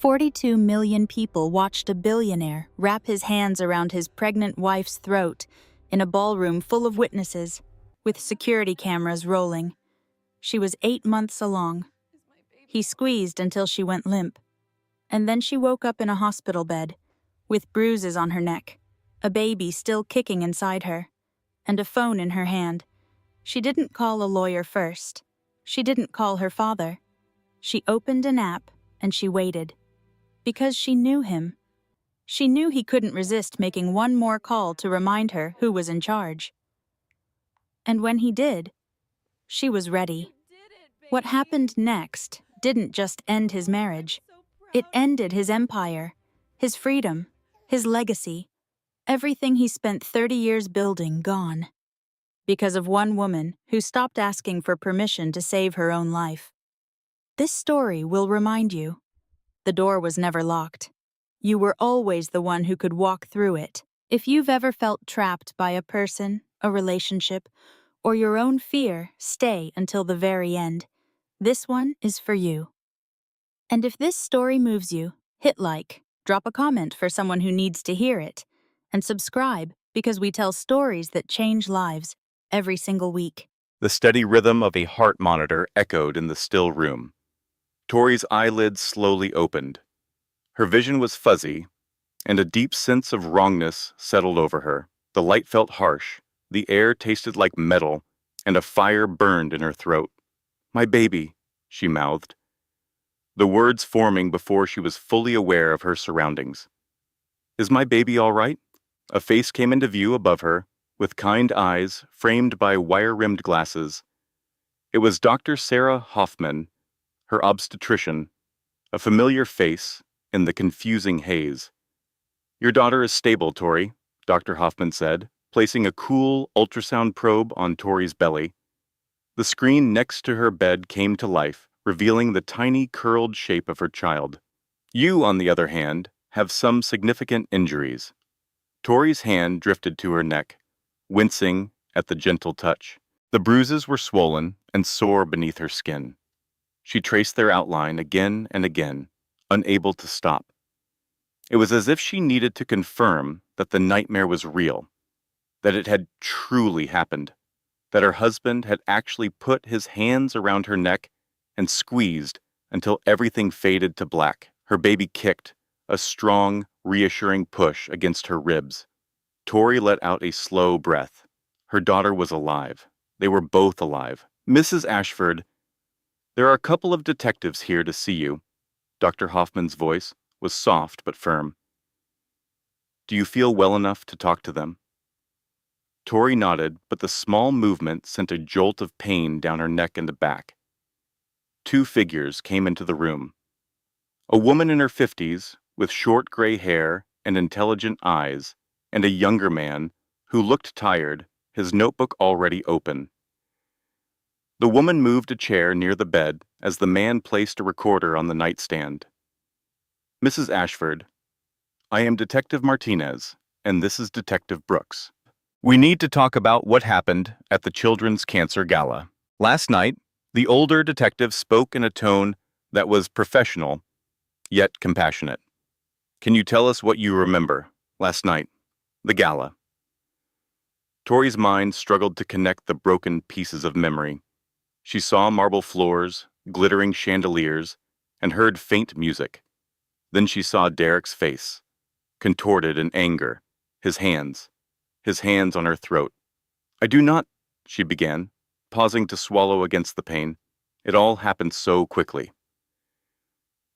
42 million people watched a billionaire wrap his hands around his pregnant wife's throat in a ballroom full of witnesses, with security cameras rolling. She was 8 months along. He squeezed until she went limp. And then she woke up in a hospital bed, with bruises on her neck, a baby still kicking inside her, and a phone in her hand. She didn't call a lawyer first. She didn't call her father. She opened an app and she waited. Because she knew him. She knew he couldn't resist making one more call to remind her who was in charge. And when he did, she was ready. What happened next didn't just end his marriage. It ended his empire, his freedom, his legacy. Everything he spent 30 years building gone. Because of one woman who stopped asking for permission to save her own life. This story will remind you. The door was never locked. You were always the one who could walk through it. If you've ever felt trapped by a person, a relationship, or your own fear, stay until the very end. This one is for you. And if this story moves you, hit like, drop a comment for someone who needs to hear it, and subscribe because we tell stories that change lives every single week. The steady rhythm of a heart monitor echoed in the still room. Tori's eyelids slowly opened. Her vision was fuzzy, and a deep sense of wrongness settled over her. The light felt harsh, the air tasted like metal, and a fire burned in her throat. "My baby," she mouthed, the words forming before she was fully aware of her surroundings. "Is my baby all right?" A face came into view above her, with kind eyes framed by wire-rimmed glasses. It was Dr. Sarah Hoffman, her obstetrician, a familiar face in the confusing haze. "Your daughter is stable, Tori," Dr. Hoffman said, placing a cool ultrasound probe on Tori's belly. The screen next to her bed came to life, revealing the tiny curled shape of her child. "You, on the other hand, have some significant injuries." Tori's hand drifted to her neck, wincing at the gentle touch. The bruises were swollen and sore beneath her skin. She traced their outline again and again, unable to stop. It was as if she needed to confirm that the nightmare was real, that it had truly happened, that her husband had actually put his hands around her neck and squeezed until everything faded to black. Her baby kicked, a strong, reassuring push against her ribs. Tori let out a slow breath. Her daughter was alive. They were both alive. "Mrs. Ashford, there are a couple of detectives here to see you." Dr. Hoffman's voice was soft but firm. "Do you feel well enough to talk to them?" Tori nodded, but the small movement sent a jolt of pain down her neck and back. Two figures came into the room. A woman in her 50s, with short gray hair and intelligent eyes, and a younger man who looked tired, his notebook already open. The woman moved a chair near the bed as the man placed a recorder on the nightstand. "Mrs. Ashford, I am Detective Martinez, and this is Detective Brooks. We need to talk about what happened at the Children's Cancer Gala. Last night, the older detective spoke in a tone that was professional, yet compassionate. Can you tell us what you remember last night, the gala?" Tori's mind struggled to connect the broken pieces of memory. She saw marble floors, glittering chandeliers, and heard faint music. Then she saw Derek's face, contorted in anger, his hands on her throat. "I do not," she began, pausing to swallow against the pain. It all happened so quickly.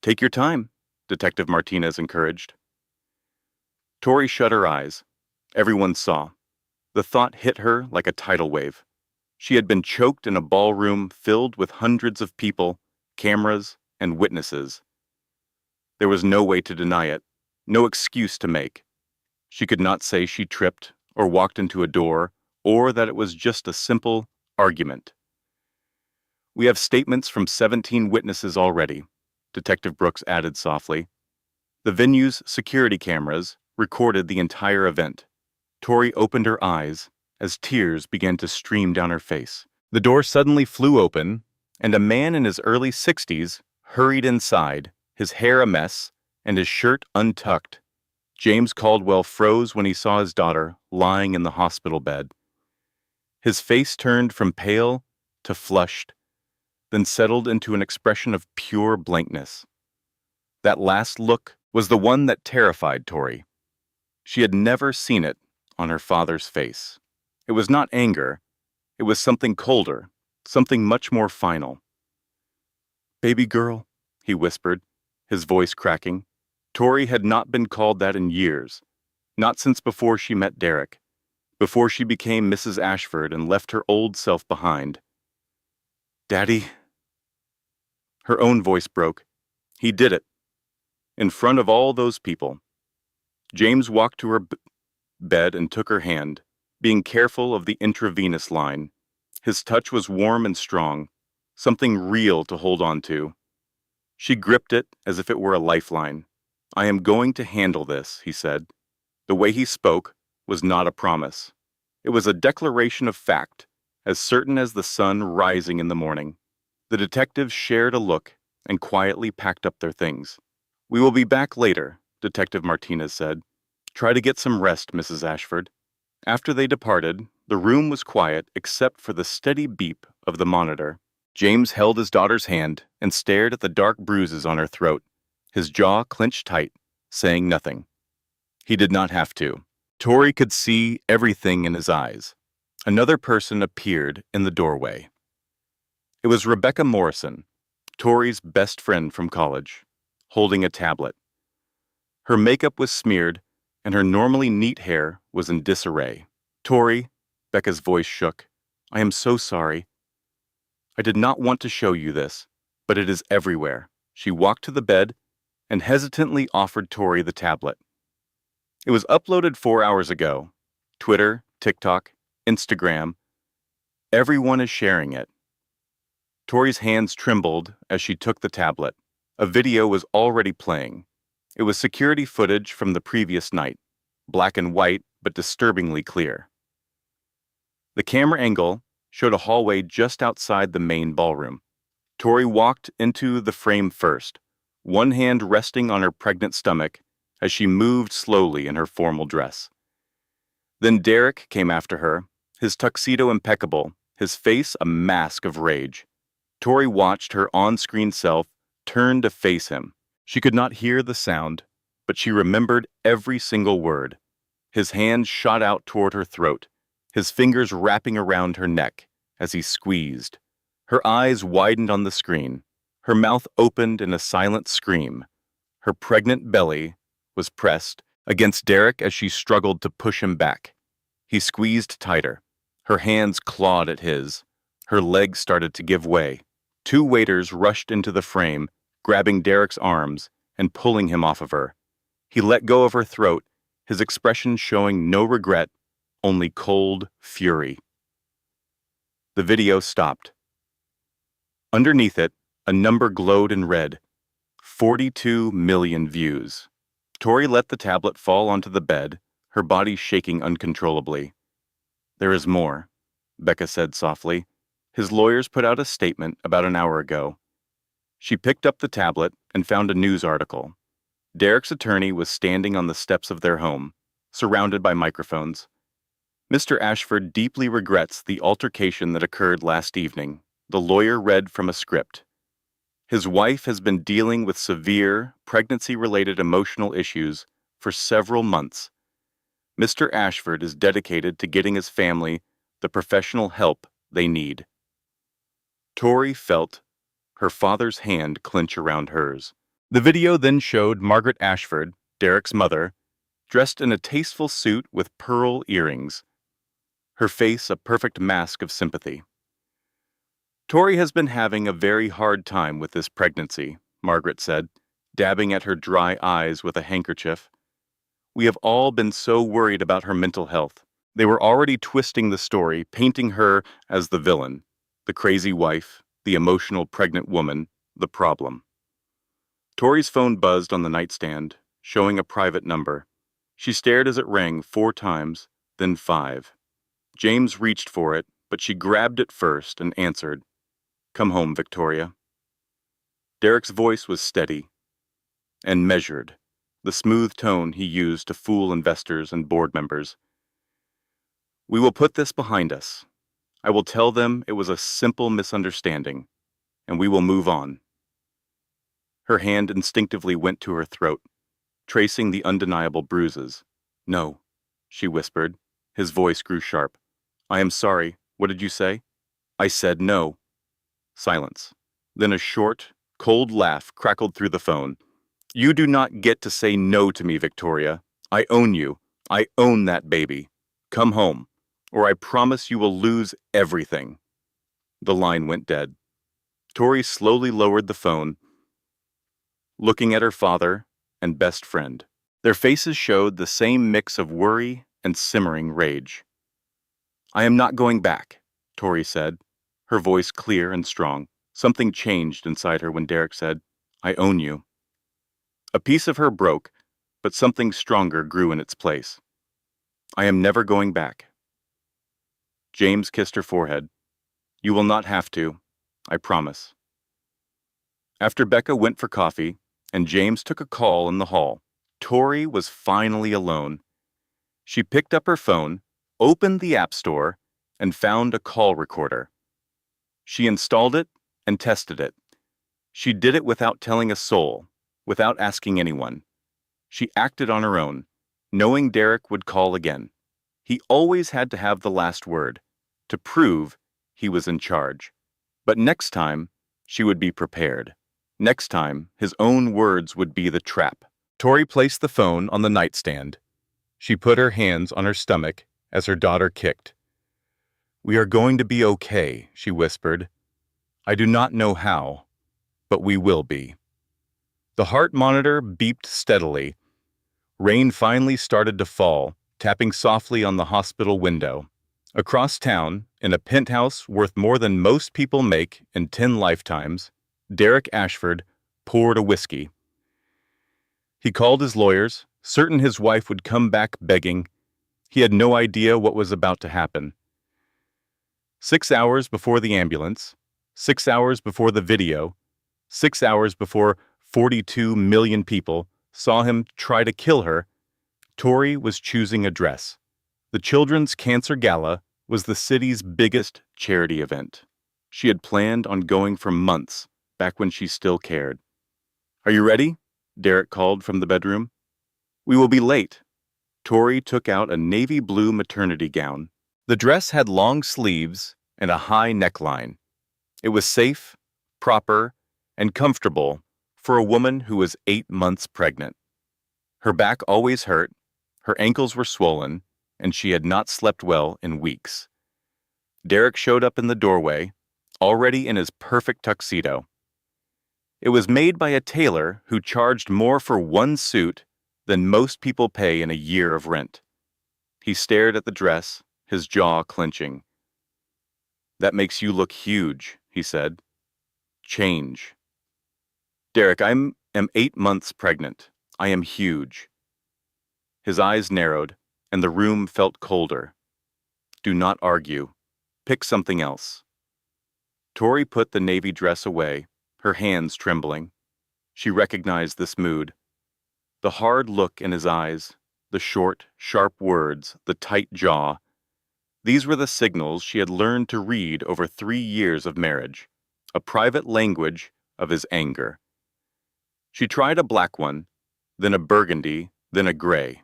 "Take your time," Detective Martinez encouraged. Tori shut her eyes. Everyone saw. The thought hit her like a tidal wave. She had been choked in a ballroom filled with hundreds of people, cameras, and witnesses. There was no way to deny it, no excuse to make. She could not say she tripped or walked into a door, or that it was just a simple argument. "We have statements from 17 witnesses already," Detective Brooks added softly. "The venue's security cameras recorded the entire event." Tori opened her eyes as tears began to stream down her face. The door suddenly flew open, and a man in his early 60s hurried inside, his hair a mess, and his shirt untucked. James Caldwell froze when he saw his daughter lying in the hospital bed. His face turned from pale to flushed, then settled into an expression of pure blankness. That last look was the one that terrified Tori. She had never seen it on her father's face. It was not anger. It was something colder, something much more final. "Baby girl," he whispered, his voice cracking. Tori had not been called that in years, not since before she met Derek, before she became Mrs. Ashford and left her old self behind. "Daddy." Her own voice broke. He did it. In front of all those people. James walked to her bed and took her hand, being careful of the intravenous line. His touch was warm and strong, something real to hold on to. She gripped it as if it were a lifeline. "I am going to handle this," he said. The way he spoke was not a promise. It was a declaration of fact, as certain as the sun rising in the morning. The detectives shared a look and quietly packed up their things. "We will be back later," Detective Martinez said. "Try to get some rest, Mrs. Ashford." After they departed, the room was quiet except for the steady beep of the monitor. James held his daughter's hand and stared at the dark bruises on her throat, his jaw clenched tight, saying nothing. He did not have to. Tori could see everything in his eyes. Another person appeared in the doorway. It was Rebecca Morrison, Tori's best friend from college, holding a tablet. Her makeup was smeared, and her normally neat hair was in disarray. "Tori," Becca's voice shook, "I am so sorry. I did not want to show you this, but it is everywhere." She walked to the bed and hesitantly offered Tori the tablet. "It was uploaded 4 hours ago. Twitter, TikTok, Instagram. Everyone is sharing it." Tori's hands trembled as she took the tablet. A video was already playing. It was security footage from the previous night, black and white but disturbingly clear. The camera angle showed a hallway just outside the main ballroom. Tori walked into the frame first, one hand resting on her pregnant stomach as she moved slowly in her formal dress. Then Derek came after her, his tuxedo impeccable, his face a mask of rage. Tori watched her on-screen self turn to face him. She could not hear the sound, but she remembered every single word. His hand shot out toward her throat, his fingers wrapping around her neck as he squeezed. Her eyes widened on the screen. Her mouth opened in a silent scream. Her pregnant belly was pressed against Derek as she struggled to push him back. He squeezed tighter. Her hands clawed at his. Her legs started to give way. 2 waiters rushed into the frame, grabbing Derek's arms and pulling him off of her. He let go of her throat, his expression showing no regret, only cold fury. The video stopped. Underneath it, a number glowed in red. 42 million views. Tori let the tablet fall onto the bed, her body shaking uncontrollably. "There is more," Becca said softly. "His lawyers put out a statement about an hour ago." She picked up the tablet and found a news article. Derek's attorney was standing on the steps of their home, surrounded by microphones. "Mr. Ashford deeply regrets the altercation that occurred last evening," the lawyer read from a script. "His wife has been dealing with severe, pregnancy-related emotional issues for several months. Mr. Ashford is dedicated to getting his family the professional help they need." Tori felt her father's hand clench around hers. The video then showed Margaret Ashford, Derek's mother, dressed in a tasteful suit with pearl earrings, her face a perfect mask of sympathy. "Tori has been having a very hard time with this pregnancy," Margaret said, dabbing at her dry eyes with a handkerchief. "We have all been so worried about her mental health." They were already twisting the story, painting her as the villain, the crazy wife, the emotional pregnant woman, the problem. Tori's phone buzzed on the nightstand, showing a private number. She stared as it rang 4 times, then 5. James reached for it, but she grabbed it first and answered. "Come home, Victoria." Derek's voice was steady. and measured, the smooth tone he used to fool investors and board members. "We will put this behind us. I will tell them it was a simple misunderstanding, and we will move on." Her hand instinctively went to her throat, tracing the undeniable bruises. "No," she whispered. His voice grew sharp. "I am sorry. What did you say?" "I said no." Silence. Then a short, cold laugh crackled through the phone. "You do not get to say no to me, Victoria. I own you. I own that baby. Come home, or I promise you will lose everything." The line went dead. Tori slowly lowered the phone, looking at her father and best friend. Their faces showed the same mix of worry and simmering rage. "I am not going back," Tori said, her voice clear and strong. Something changed inside her when Derek said, "I own you." A piece of her broke, but something stronger grew in its place. "I am never going back." James kissed her forehead. "You will not have to. I promise." After Becca went for coffee, and James took a call in the hall, Tori was finally alone. She picked up her phone, opened the App Store, and found a call recorder. She installed it and tested it. She did it without telling a soul, without asking anyone. She acted on her own, knowing Derek would call again. He always had to have the last word, to prove he was in charge. But next time, she would be prepared. Next time, his own words would be the trap. Tori placed the phone on the nightstand. She put her hands on her stomach as her daughter kicked. "We are going to be okay," she whispered. "I do not know how, but we will be." The heart monitor beeped steadily. Rain finally started to fall, tapping softly on the hospital window. Across town, in a penthouse worth more than most people make in 10 lifetimes, Derek Ashford poured a whiskey. He called his lawyers, certain his wife would come back begging. He had no idea what was about to happen. 6 hours before the ambulance, 6 hours before the video, 6 hours before 42 million people saw him try to kill her, Tori was choosing a dress. The Children's Cancer Gala was the city's biggest charity event. She had planned on going for months, back when she still cared. "Are you ready?" Derek called from the bedroom. "We will be late." Tori took out a navy blue maternity gown. The dress had long sleeves and a high neckline. It was safe, proper, and comfortable for a woman who was 8 months pregnant. Her back always hurt, her ankles were swollen, and she had not slept well in weeks. Derek showed up in the doorway, already in his perfect tuxedo. It was made by a tailor who charged more for one suit than most people pay in a year of rent. He stared at the dress, his jaw clenching. "That makes you look huge," he said. "Change." "Derek, I am 8 months pregnant. I am huge." His eyes narrowed, and the room felt colder. "Do not argue. Pick something else." Tori put the navy dress away, her hands trembling. She recognized this mood. The hard look in his eyes, the short, sharp words, the tight jaw. These were the signals she had learned to read over 3 years of marriage, a private language of his anger. She tried a black one, then a burgundy, then a gray.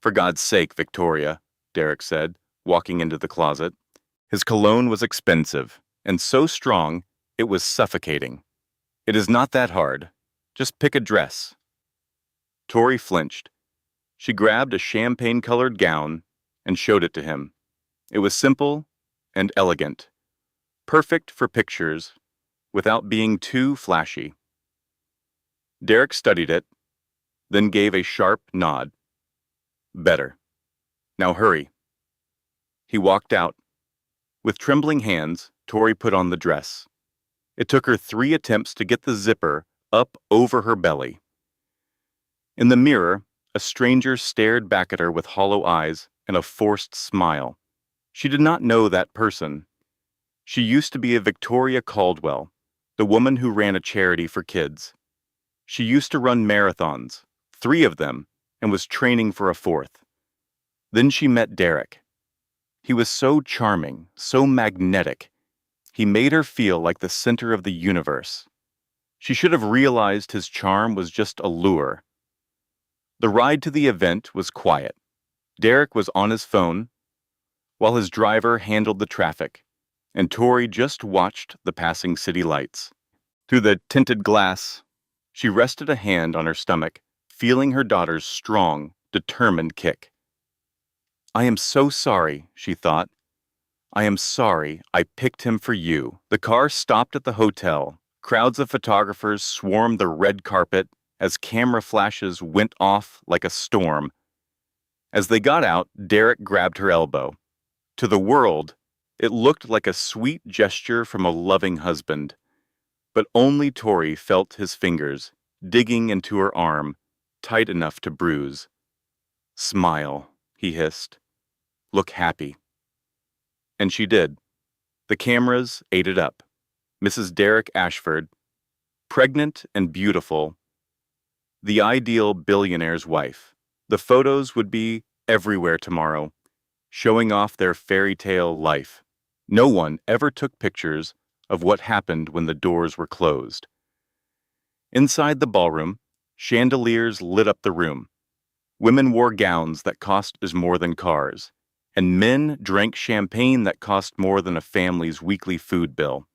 "For God's sake, Victoria," Derek said, walking into the closet. His cologne was expensive, and so strong it was suffocating. "It is not that hard. Just pick a dress." Tori flinched. She grabbed a champagne-colored gown and showed it to him. It was simple and elegant, perfect for pictures, without being too flashy. Derek studied it, then gave a sharp nod. "Better. Now hurry." He walked out. With trembling hands, Tori put on the dress. It took her 3 attempts to get the zipper up over her belly. In the mirror, a stranger stared back at her with hollow eyes and a forced smile. She did not know that person. She used to be a Victoria Caldwell, the woman who ran a charity for kids. She used to run marathons, 3 of them, and was training for a 4th. Then she met Derek. He was so charming, so magnetic. He made her feel like the center of the universe. She should have realized his charm was just a lure. The ride to the event was quiet. Derek was on his phone, while his driver handled the traffic, and Tori just watched the passing city lights. Through the tinted glass, she rested a hand on her stomach, feeling her daughter's strong, determined kick. "I am so sorry," she thought. "I am sorry I picked him for you." The car stopped at the hotel. Crowds of photographers swarmed the red carpet as camera flashes went off like a storm. As they got out, Derek grabbed her elbow. To the world, it looked like a sweet gesture from a loving husband. But only Tori felt his fingers digging into her arm, tight enough to bruise. "Smile," he hissed. "Look happy." And she did. The cameras ate it up. Mrs. Derek Ashford, pregnant and beautiful, the ideal billionaire's wife. The photos would be everywhere tomorrow, showing off their fairy tale life. No one ever took pictures of what happened when the doors were closed. Inside the ballroom, chandeliers lit up the room. Women wore gowns that cost as more than cars, and men drank champagne that cost more than a family's weekly food bill.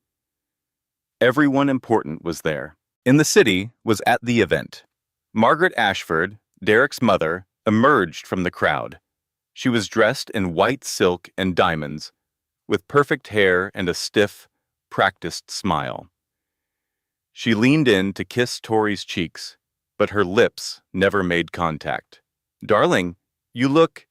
Everyone important was there. In the city was at the event. Margaret Ashford, Derek's mother, emerged from the crowd. She was dressed in white silk and diamonds, with perfect hair and a stiff, practiced smile. She leaned in to kiss Tori's cheeks, but her lips never made contact. "Darling, you look—"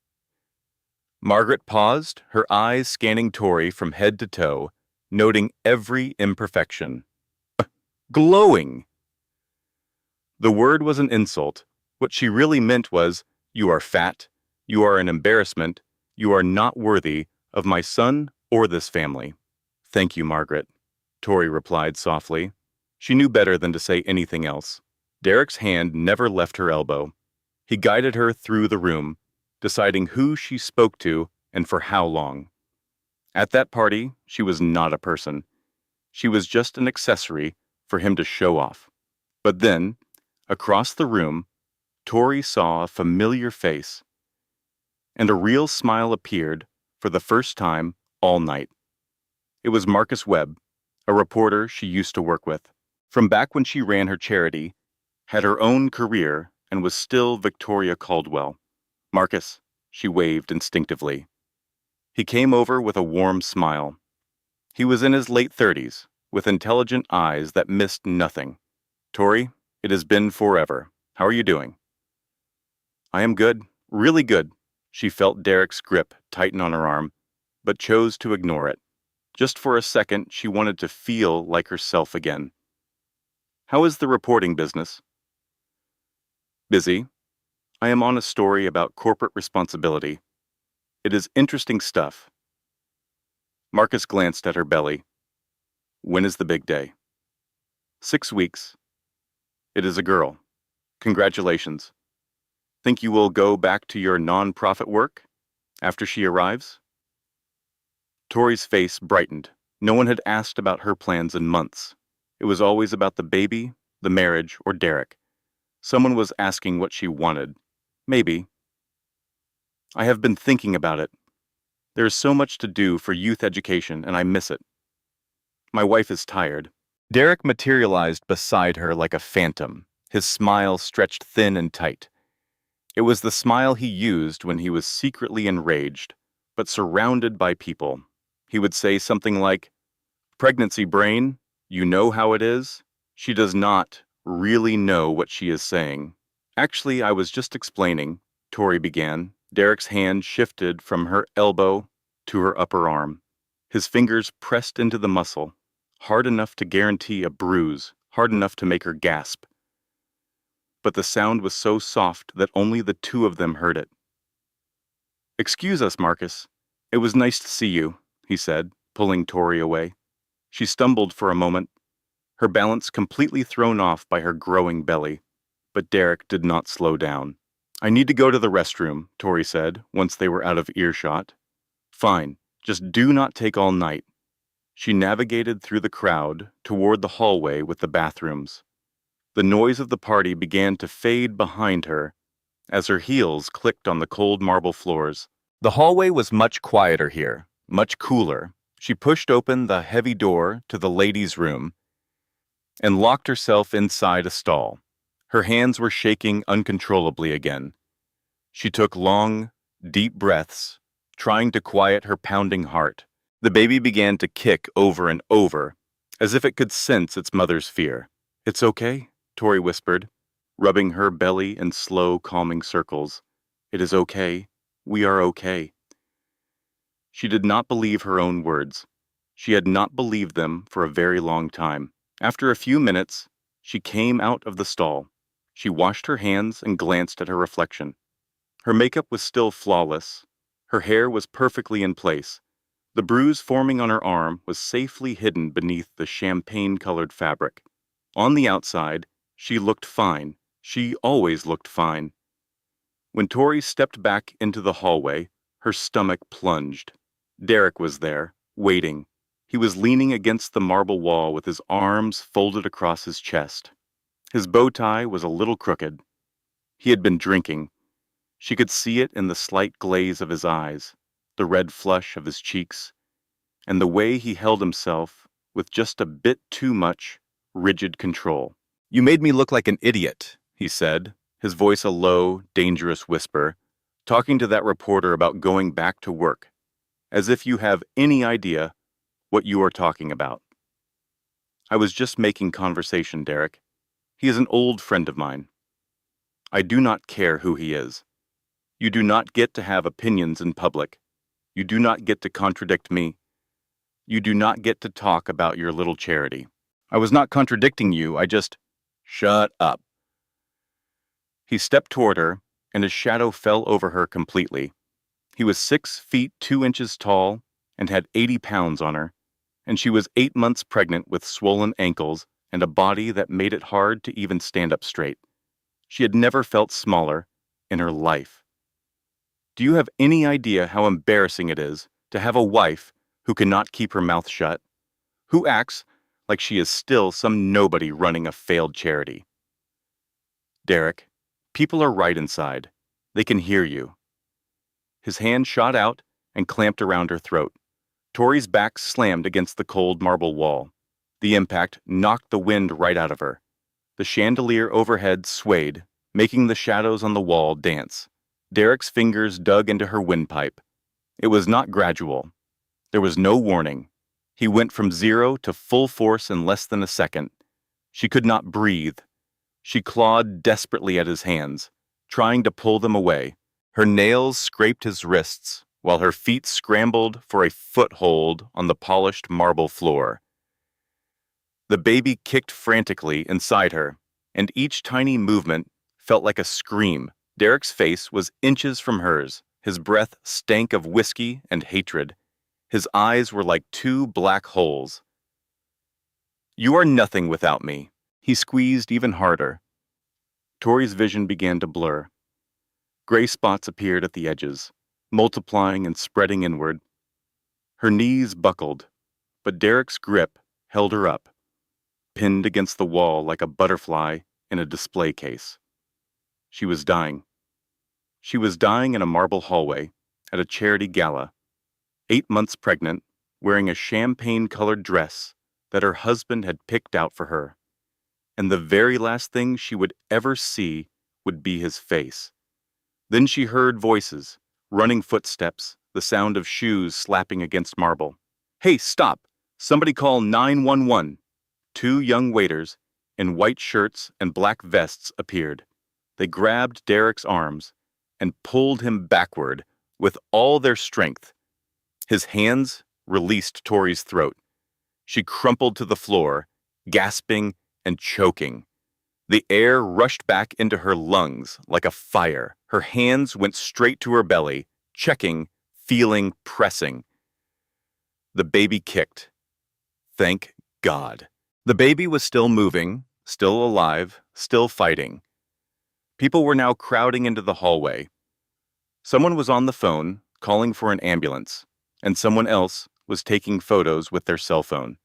Margaret paused, her eyes scanning Tori from head to toe, noting every imperfection. "Glowing!" The word was an insult. What she really meant was, "You are fat, you are an embarrassment, you are not worthy of my son or this family." "Thank you, Margaret," Tori replied softly. She knew better than to say anything else. Derek's hand never left her elbow. He guided her through the room, deciding who she spoke to and for how long. At that party, she was not a person. She was just an accessory for him to show off. But then, across the room, Tori saw a familiar face, and a real smile appeared for the first time all night. It was Marcus Webb, a reporter she used to work with. From back when she ran her charity, had her own career, and was still Victoria Caldwell. "Marcus," she waved instinctively. He came over with a warm smile. He was in his late 30s, with intelligent eyes that missed nothing. "Tori, it has been forever. How are you doing?" "I am good, really good." She felt Derek's grip tighten on her arm, but chose to ignore it. Just for a second, she wanted to feel like herself again. "How is the reporting business?" "Busy. I am on a story about corporate responsibility. It is interesting stuff." Marcus glanced at her belly. "When is the big day?" "6 weeks. It is a girl. Congratulations. Think you will go back to your non-profit work after she arrives?" Tori's face brightened. No one had asked about her plans in months. It was always about the baby, the marriage, or Derek. Someone was asking what she wanted. Maybe. "I have been thinking about it. There is so much to do for youth education, and I miss it. My wife is tired." Derek materialized beside her like a phantom, his smile stretched thin and tight. It was the smile he used when he was secretly enraged, but surrounded by people. He would say something like, "Pregnancy brain, you know how it is?" She does not really know what she is saying. "Actually, I was just explaining," Tori began. Derek's hand shifted from her elbow to her upper arm. His fingers pressed into the muscle, hard enough to guarantee a bruise, hard enough to make her gasp. But the sound was so soft that only the two of them heard it. "Excuse us, Marcus. It was nice to see you," he said, pulling Tori away. She stumbled for a moment, her balance completely thrown off by her growing belly. But Derek did not slow down. "I need to go to the restroom," Tori said, once they were out of earshot. "Fine, just do not take all night." She navigated through the crowd toward the hallway with the bathrooms. The noise of the party began to fade behind her as her heels clicked on the cold marble floors. The hallway was much quieter here, much cooler. She pushed open the heavy door to the ladies' room and locked herself inside a stall. Her hands were shaking uncontrollably again. She took long, deep breaths, trying to quiet her pounding heart. The baby began to kick over and over, as if it could sense its mother's fear. "It's okay," Tori whispered, rubbing her belly in slow, calming circles. "It is okay. We are okay." She did not believe her own words. She had not believed them for a very long time. After a few minutes, she came out of the stall. She washed her hands and glanced at her reflection. Her makeup was still flawless. Her hair was perfectly in place. The bruise forming on her arm was safely hidden beneath the champagne-colored fabric. On the outside, she looked fine. She always looked fine. When Tori stepped back into the hallway, her stomach plunged. Derek was there, waiting. He was leaning against the marble wall with his arms folded across his chest. His bow tie was a little crooked. He had been drinking. She could see it in the slight glaze of his eyes, the red flush of his cheeks, and the way he held himself with just a bit too much, rigid control. "You made me look like an idiot," he said, his voice a low, dangerous whisper, talking to that reporter about going back to work, as if you have any idea what you are talking about. "I was just making conversation, Derek. He is an old friend of mine. I do not care who he is. You do not get to have opinions in public. You do not get to contradict me. You do not get to talk about your little charity. I was not contradicting you, I just—" "Shut up." He stepped toward her, and his shadow fell over her completely. He was 6 feet 2 inches tall and had 80 pounds on her, and she was 8 months pregnant with swollen ankles and a body that made it hard to even stand up straight. She had never felt smaller in her life. "Do you have any idea how embarrassing it is to have a wife who cannot keep her mouth shut, who acts like she is still some nobody running a failed charity?" "Derek, people are right inside. They can hear you." His hand shot out and clamped around her throat. Tori's back slammed against the cold marble wall. The impact knocked the wind right out of her. The chandelier overhead swayed, making the shadows on the wall dance. Derek's fingers dug into her windpipe. It was not gradual. There was no warning. He went from 0 to full force in less than a second. She could not breathe. She clawed desperately at his hands, trying to pull them away. Her nails scraped his wrists, while her feet scrambled for a foothold on the polished marble floor. The baby kicked frantically inside her, and each tiny movement felt like a scream. Derek's face was inches from hers. His breath stank of whiskey and hatred. His eyes were like 2 black holes. "You are nothing without me." He squeezed even harder. Tori's vision began to blur. Gray spots appeared at the edges, multiplying and spreading inward. Her knees buckled, but Derek's grip held her up, pinned against the wall like a butterfly in a display case. She was dying. She was dying in a marble hallway at a charity gala, 8 months pregnant, wearing a champagne-colored dress that her husband had picked out for her. And the very last thing she would ever see would be his face. Then she heard voices, running footsteps, the sound of shoes slapping against marble. "Hey, stop! Somebody call 911. 2 young waiters, in white shirts and black vests, appeared. They grabbed Derek's arms and pulled him backward with all their strength. His hands released Tori's throat. She crumpled to the floor, gasping and choking. The air rushed back into her lungs like a fire. Her hands went straight to her belly, checking, feeling, pressing. The baby kicked. Thank God. The baby was still moving, still alive, still fighting. People were now crowding into the hallway. Someone was on the phone, calling for an ambulance, and someone else was taking photos with their cell phone.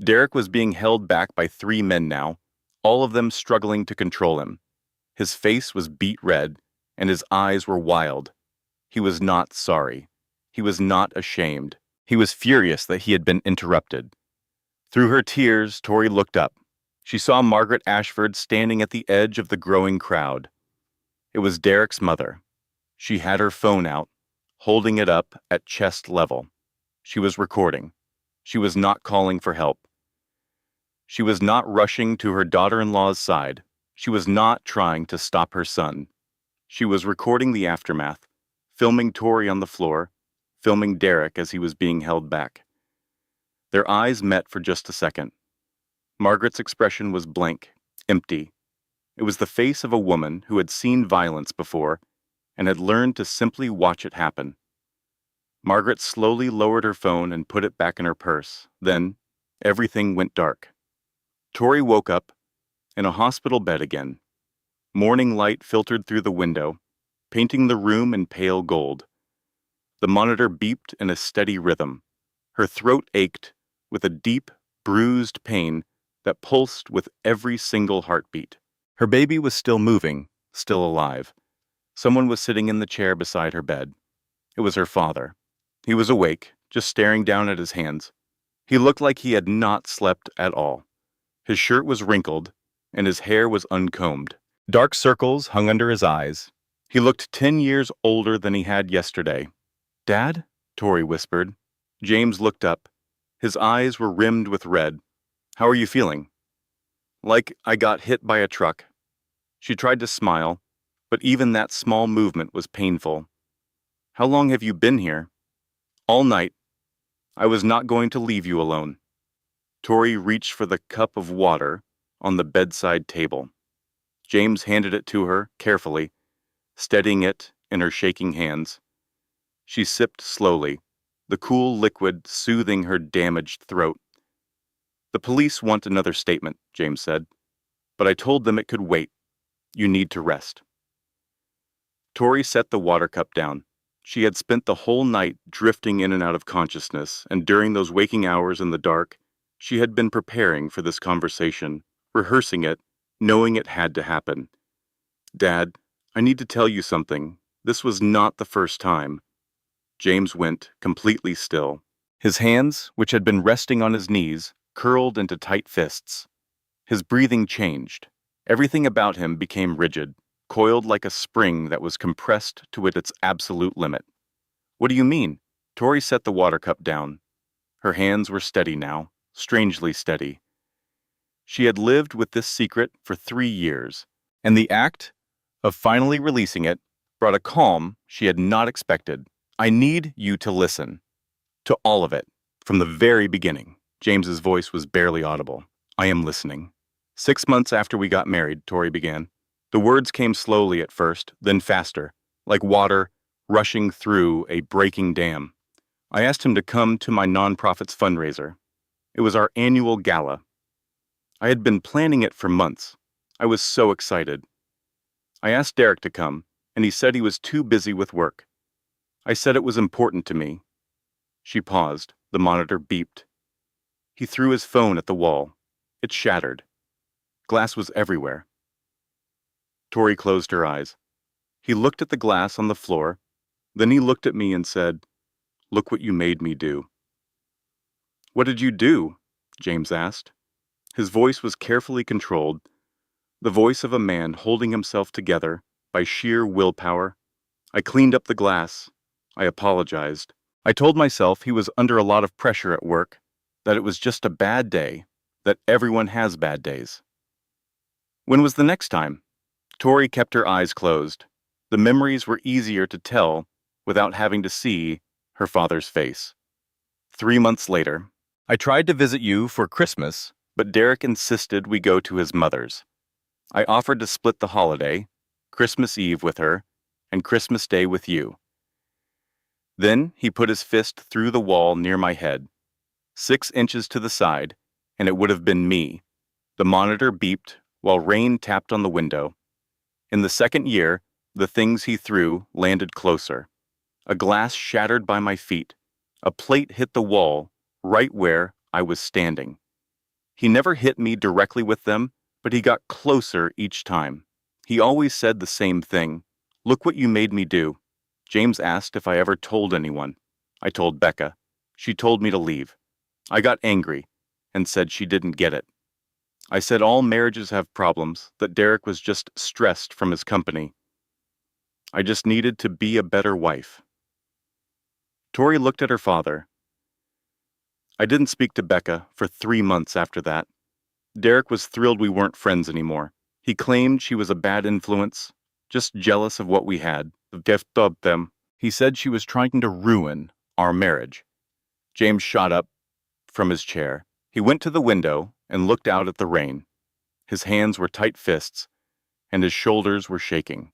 Derek was being held back by 3 men now, all of them struggling to control him. His face was beet red, and his eyes were wild. He was not sorry. He was not ashamed. He was furious that he had been interrupted. Through her tears, Tori looked up. She saw Margaret Ashford standing at the edge of the growing crowd. It was Derek's mother. She had her phone out, holding it up at chest level. She was recording. She was not calling for help. She was not rushing to her daughter-in-law's side. She was not trying to stop her son. She was recording the aftermath, filming Tori on the floor, filming Derek as he was being held back. Their eyes met for just a second. Margaret's expression was blank, empty. It was the face of a woman who had seen violence before and had learned to simply watch it happen. Margaret slowly lowered her phone and put it back in her purse. Then, everything went dark. Tori woke up in a hospital bed again. Morning light filtered through the window, painting the room in pale gold. The monitor beeped in a steady rhythm. Her throat ached with a deep, bruised pain that pulsed with every single heartbeat. Her baby was still moving, still alive. Someone was sitting in the chair beside her bed. It was her father. He was awake, just staring down at his hands. He looked like he had not slept at all. His shirt was wrinkled, and his hair was uncombed. Dark circles hung under his eyes. He looked 10 years older than he had yesterday. "Dad?" Tori whispered. James looked up. His eyes were rimmed with red. "How are you feeling?" "Like I got hit by a truck." She tried to smile, but even that small movement was painful. "How long have you been here?" "All night. I was not going to leave you alone." Tori reached for the cup of water on the bedside table. James handed it to her carefully, steadying it in her shaking hands. She sipped slowly, the cool liquid soothing her damaged throat. "The police want another statement," James said, "but I told them it could wait. You need to rest." Tori set the water cup down. She had spent the whole night drifting in and out of consciousness, and during those waking hours in the dark, she had been preparing for this conversation, rehearsing it, knowing it had to happen. "Dad, I need to tell you something. This was not the first time." James went completely still. His hands, which had been resting on his knees, curled into tight fists. His breathing changed. Everything about him became rigid, coiled like a spring that was compressed to its absolute limit. "What do you mean?" Tori set the water cup down. Her hands were steady now, strangely steady. She had lived with this secret for 3 years, and the act of finally releasing it brought a calm she had not expected. "I need you to listen. To all of it. From the very beginning." James's voice was barely audible. "I am listening." 6 months after we got married," Tori began. The words came slowly at first, then faster, like water rushing through a breaking dam. "I asked him to come to my nonprofit's fundraiser. It was our annual gala. I had been planning it for months. I was so excited. I asked Derek to come, and he said he was too busy with work. I said it was important to me." She paused. The monitor beeped. He threw his phone at the wall. It shattered. Glass was everywhere. Tori closed her eyes. He looked at the glass on the floor. Then he looked at me and said, "Look what you made me do." "What did you do?" James asked. His voice was carefully controlled, the voice of a man holding himself together by sheer willpower. "I cleaned up the glass. I apologized. I told myself he was under a lot of pressure at work, that it was just a bad day, that everyone has bad days." "When was the next time?" Tori kept her eyes closed. The memories were easier to tell without having to see her father's face. 3 months later. "I tried to visit you for Christmas, but Derek insisted we go to his mother's. I offered to split the holiday, Christmas Eve with her, and Christmas Day with you." Then he put his fist through the wall near my head, 6 inches to the side, and it would have been me. The monitor beeped while rain tapped on the window. In the second year, the things he threw landed closer. A glass shattered by my feet. A plate hit the wall right where I was standing. He never hit me directly with them, but he got closer each time. He always said the same thing. "Look what you made me do." James asked if I ever told anyone. I told Becca. She told me to leave. I got angry and said she didn't get it. I said all marriages have problems, that Derek was just stressed from his company. I just needed to be a better wife. Tori looked at her father. I didn't speak to Becca for 3 months after that. Derek was thrilled we weren't friends anymore. He claimed she was a bad influence, just jealous of what we had, the gift of them. He said she was trying to ruin our marriage. James shot up from his chair. He went to the window and looked out at the rain. His hands were tight fists, and his shoulders were shaking.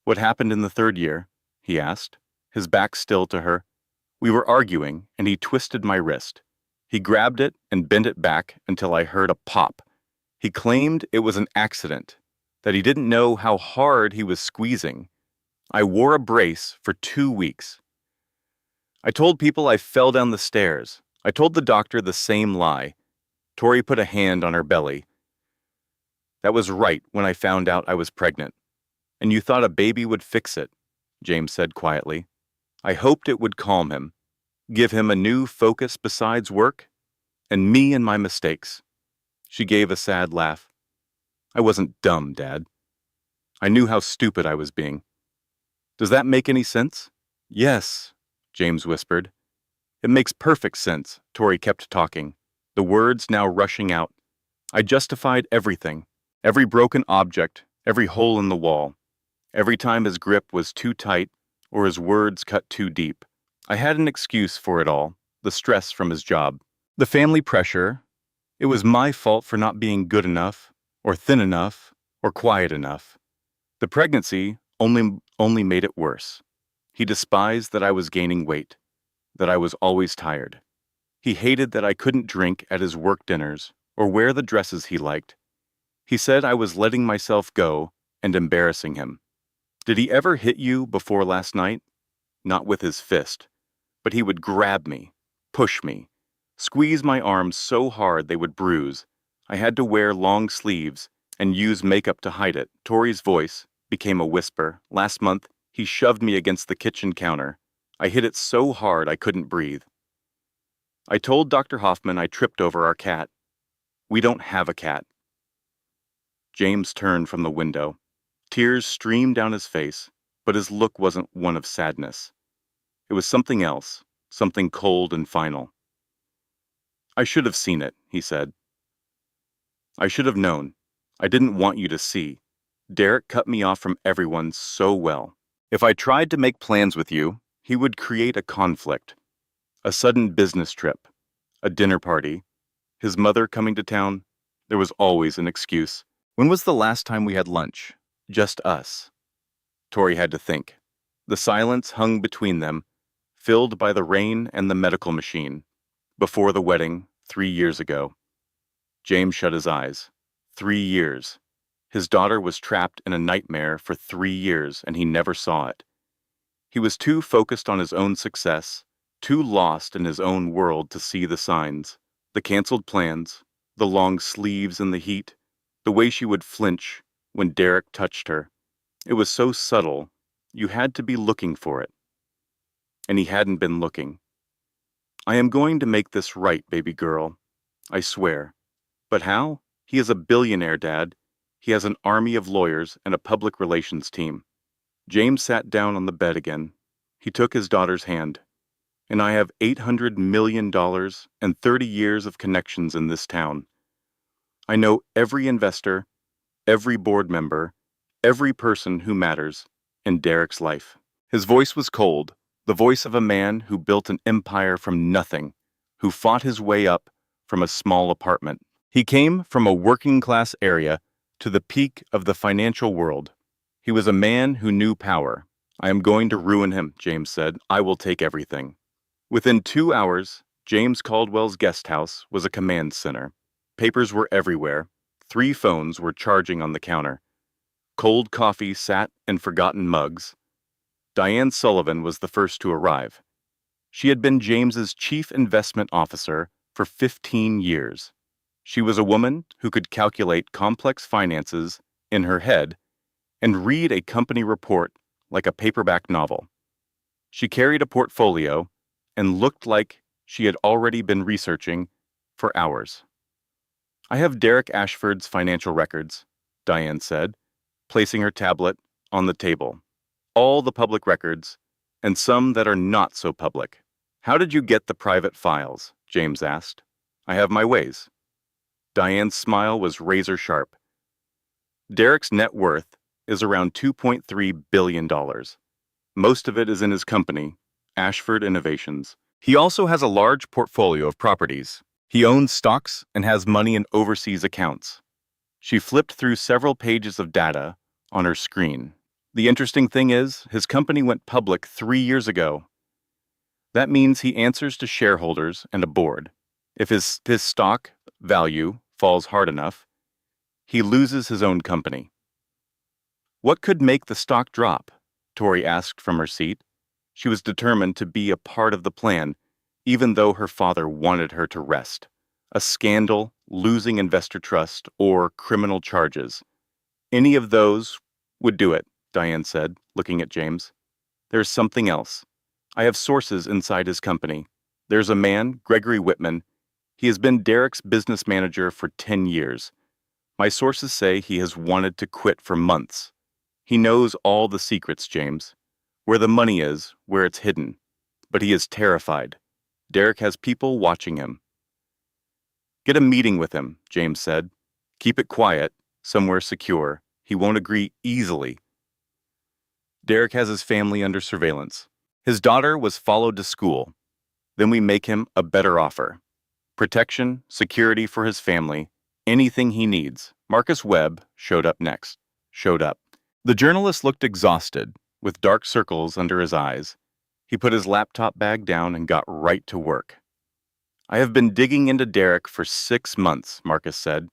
"What happened in the third year?" he asked, his back still to her. We were arguing, and he twisted my wrist. He grabbed it and bent it back until I heard a pop. He claimed it was an accident, that he didn't know how hard he was squeezing. I wore a brace for 2 weeks. I told people I fell down the stairs. I told the doctor the same lie. Tori put a hand on her belly. "That was right when I found out I was pregnant. And you thought a baby would fix it," James said quietly. "I hoped it would calm him, give him a new focus besides work, and me and my mistakes." She gave a sad laugh. "I wasn't dumb, Dad. I knew how stupid I was being." "Does that make any sense?" "Yes," James whispered. "It makes perfect sense," Tori kept talking, the words now rushing out. "I justified everything, every broken object, every hole in the wall. Every time his grip was too tight or his words cut too deep. I had an excuse for it all, the stress from his job, the family pressure. It was my fault for not being good enough, or thin enough, or quiet enough. The pregnancy only made it worse. He despised that I was gaining weight, that I was always tired. He hated that I couldn't drink at his work dinners or wear the dresses he liked. He said I was letting myself go and embarrassing him. Did he ever hit you before last night? Not with his fist, but he would grab me, push me, squeeze my arms so hard they would bruise. I had to wear long sleeves and use makeup to hide it. Tori's voice became a whisper. Last month, he shoved me against the kitchen counter. I hit it so hard I couldn't breathe. I told Dr. Hoffman I tripped over our cat. We don't have a cat. James turned from the window. Tears streamed down his face, but his look wasn't one of sadness. It was something else, something cold and final. "I should have seen it," he said. "I should have known. I didn't want you to see. Derek cut me off from everyone so well. If I tried to make plans with you, he would create a conflict. A sudden business trip, a dinner party, his mother coming to town. There was always an excuse. When was the last time we had lunch? Just us." Tori had to think. The silence hung between them, filled by the rain and the medical machine. Before the wedding, 3 years ago. James shut his eyes. 3 years. His daughter was trapped in a nightmare for 3 years, and he never saw it. He was too focused on his own success, too lost in his own world to see the signs. The canceled plans, the long sleeves in the heat, the way she would flinch when Derek touched her. It was so subtle, you had to be looking for it. And he hadn't been looking. "I am going to make this right, baby girl. I swear." "But how? He is a billionaire, Dad. He has an army of lawyers and a public relations team." James sat down on the bed again. He took his daughter's hand. "And I have $800 million and 30 years of connections in this town. I know every investor, every board member, every person who matters in Derek's life." His voice was cold, the voice of a man who built an empire from nothing, who fought his way up from a small apartment. He came from a working-class area to the peak of the financial world. He was a man who knew power. "I am going to ruin him," James said. "I will take everything." Within 2 hours, James Caldwell's guest house was a command center. Papers were everywhere. 3 phones were charging on the counter. Cold coffee sat in forgotten mugs. Diane Sullivan was the first to arrive. She had been James's chief investment officer for 15 years. She was a woman who could calculate complex finances in her head and read a company report like a paperback novel. She carried a portfolio and looked like she had already been researching for hours. "I have Derek Ashford's financial records," Diane said, placing her tablet on the table. "All the public records, and some that are not so public." "How did you get the private files?" James asked. "I have my ways." Diane's smile was razor sharp. "Derek's net worth is around $2.3 billion. Most of it is in his company, Ashford Innovations. He also has a large portfolio of properties. He owns stocks and has money in overseas accounts." She flipped through several pages of data on her screen. "The interesting thing is, his company went public 3 years ago. That means he answers to shareholders and a board. If his stock value falls hard enough, he loses his own company." "What could make the stock drop?" Tori asked from her seat. She was determined to be a part of the plan, even though her father wanted her to rest. A scandal, losing investor trust, or criminal charges. "Any of those would do it," Diane said, looking at James. "There's something else. I have sources inside his company. There's a man, Gregory Whitman. He has been Derek's business manager for 10 years. My sources say he has wanted to quit for months. He knows all the secrets, James. Where the money is, where it's hidden. But he is terrified. Derek has people watching him." "Get a meeting with him," James said. "Keep it quiet, somewhere secure. He won't agree easily. Derek has his family under surveillance. His daughter was followed to school. Then we make him a better offer. Protection, security for his family, anything he needs." Marcus Webb showed up. The journalist looked exhausted, with dark circles under his eyes. He put his laptop bag down and got right to work. "I have been digging into Derek for 6 months," Marcus said.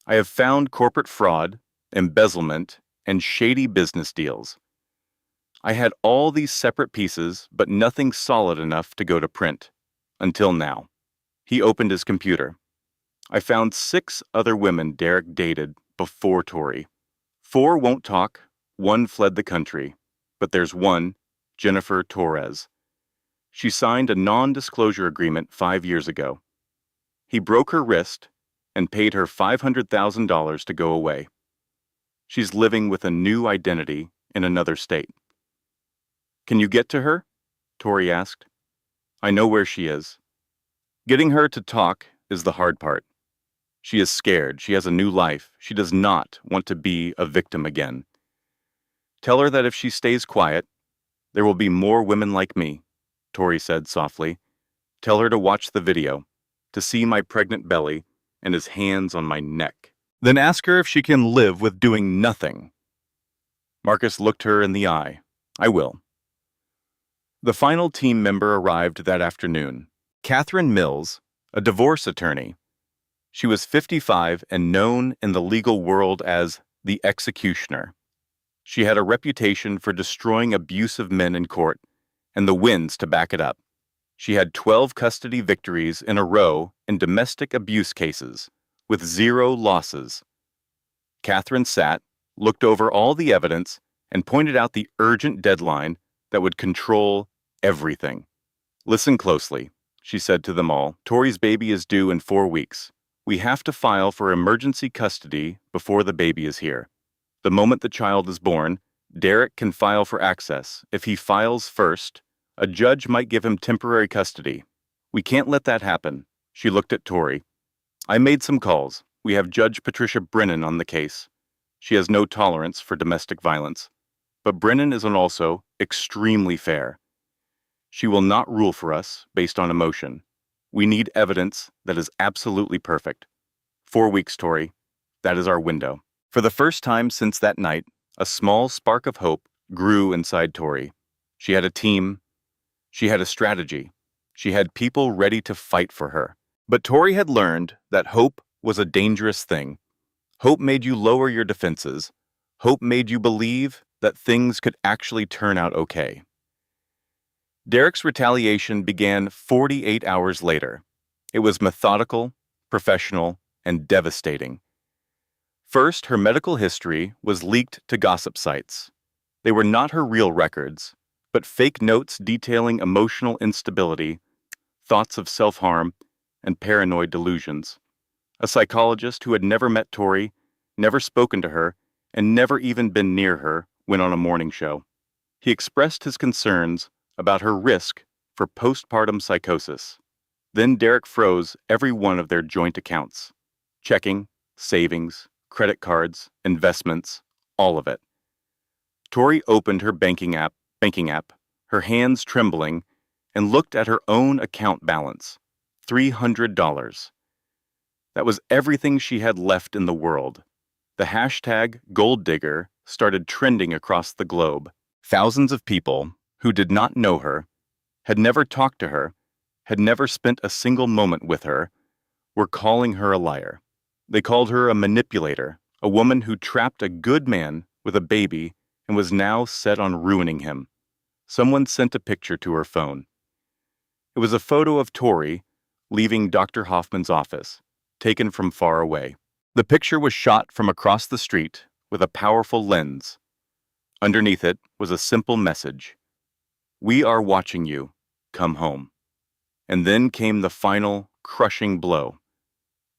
"I have found corporate fraud, embezzlement, and shady business deals. I had all these separate pieces, but nothing solid enough to go to print. Until now." He opened his computer. "I found 6 other women Derek dated before Tori. 4 won't talk, 1 fled the country. But there's one, Jennifer Torres. She signed a non-disclosure agreement 5 years ago. He broke her wrist and paid her $500,000 to go away. She's living with a new identity in another state." "Can you get to her?" Tori asked. "I know where she is. Getting her to talk is the hard part. She is scared. She has a new life. She does not want to be a victim again. Tell her that if she stays quiet, there will be more women like me," Tori said softly. "Tell her to watch the video, to see my pregnant belly and his hands on my neck. Then ask her if she can live with doing nothing." Marcus looked her in the eye. "I will." The final team member arrived that afternoon. Catherine Mills, a divorce attorney. She was 55 and known in the legal world as the executioner. She had a reputation for destroying abusive men in court, and the wins to back it up. She had 12 custody victories in a row in domestic abuse cases, with 0 losses. Catherine sat, looked over all the evidence, and pointed out the urgent deadline that would control everything. "Listen closely," she said to them all. "Tori's baby is due in 4 weeks. We have to file for emergency custody before the baby is here. The moment the child is born, Derek can file for access. If he files first, a judge might give him temporary custody. We can't let that happen." She looked at Tori. "I made some calls. We have Judge Patricia Brennan on the case. She has no tolerance for domestic violence. But Brennan is also extremely fair. She will not rule for us based on emotion. We need evidence that is absolutely perfect. 4 weeks, Tori. That is our window." For the first time since that night, a small spark of hope grew inside Tori. She had a team. She had a strategy. She had people ready to fight for her. But Tori had learned that hope was a dangerous thing. Hope made you lower your defenses. Hope made you believe that things could actually turn out okay. Derek's retaliation began 48 hours later. It was methodical, professional, and devastating. First, her medical history was leaked to gossip sites. They were not her real records, but fake notes detailing emotional instability, thoughts of self-harm, and paranoid delusions. A psychologist who had never met Tori, never spoken to her, and never even been near her went on a morning show. He expressed his concerns about her risk for postpartum psychosis. Then Derek froze every one of their joint accounts. Checking, savings, credit cards, investments, all of it. Tori opened her banking app, her hands trembling, and looked at her own account balance, $300. That was everything she had left in the world. The hashtag gold digger started trending across the globe. Thousands of people who did not know her, had never talked to her, had never spent a single moment with her, were calling her a liar. They called her a manipulator, a woman who trapped a good man with a baby and was now set on ruining him. Someone sent a picture to her phone. It was a photo of Tori leaving Dr. Hoffman's office, taken from far away. The picture was shot from across the street with a powerful lens. Underneath it was a simple message: "We are watching you. Come home." And then came the final, crushing blow.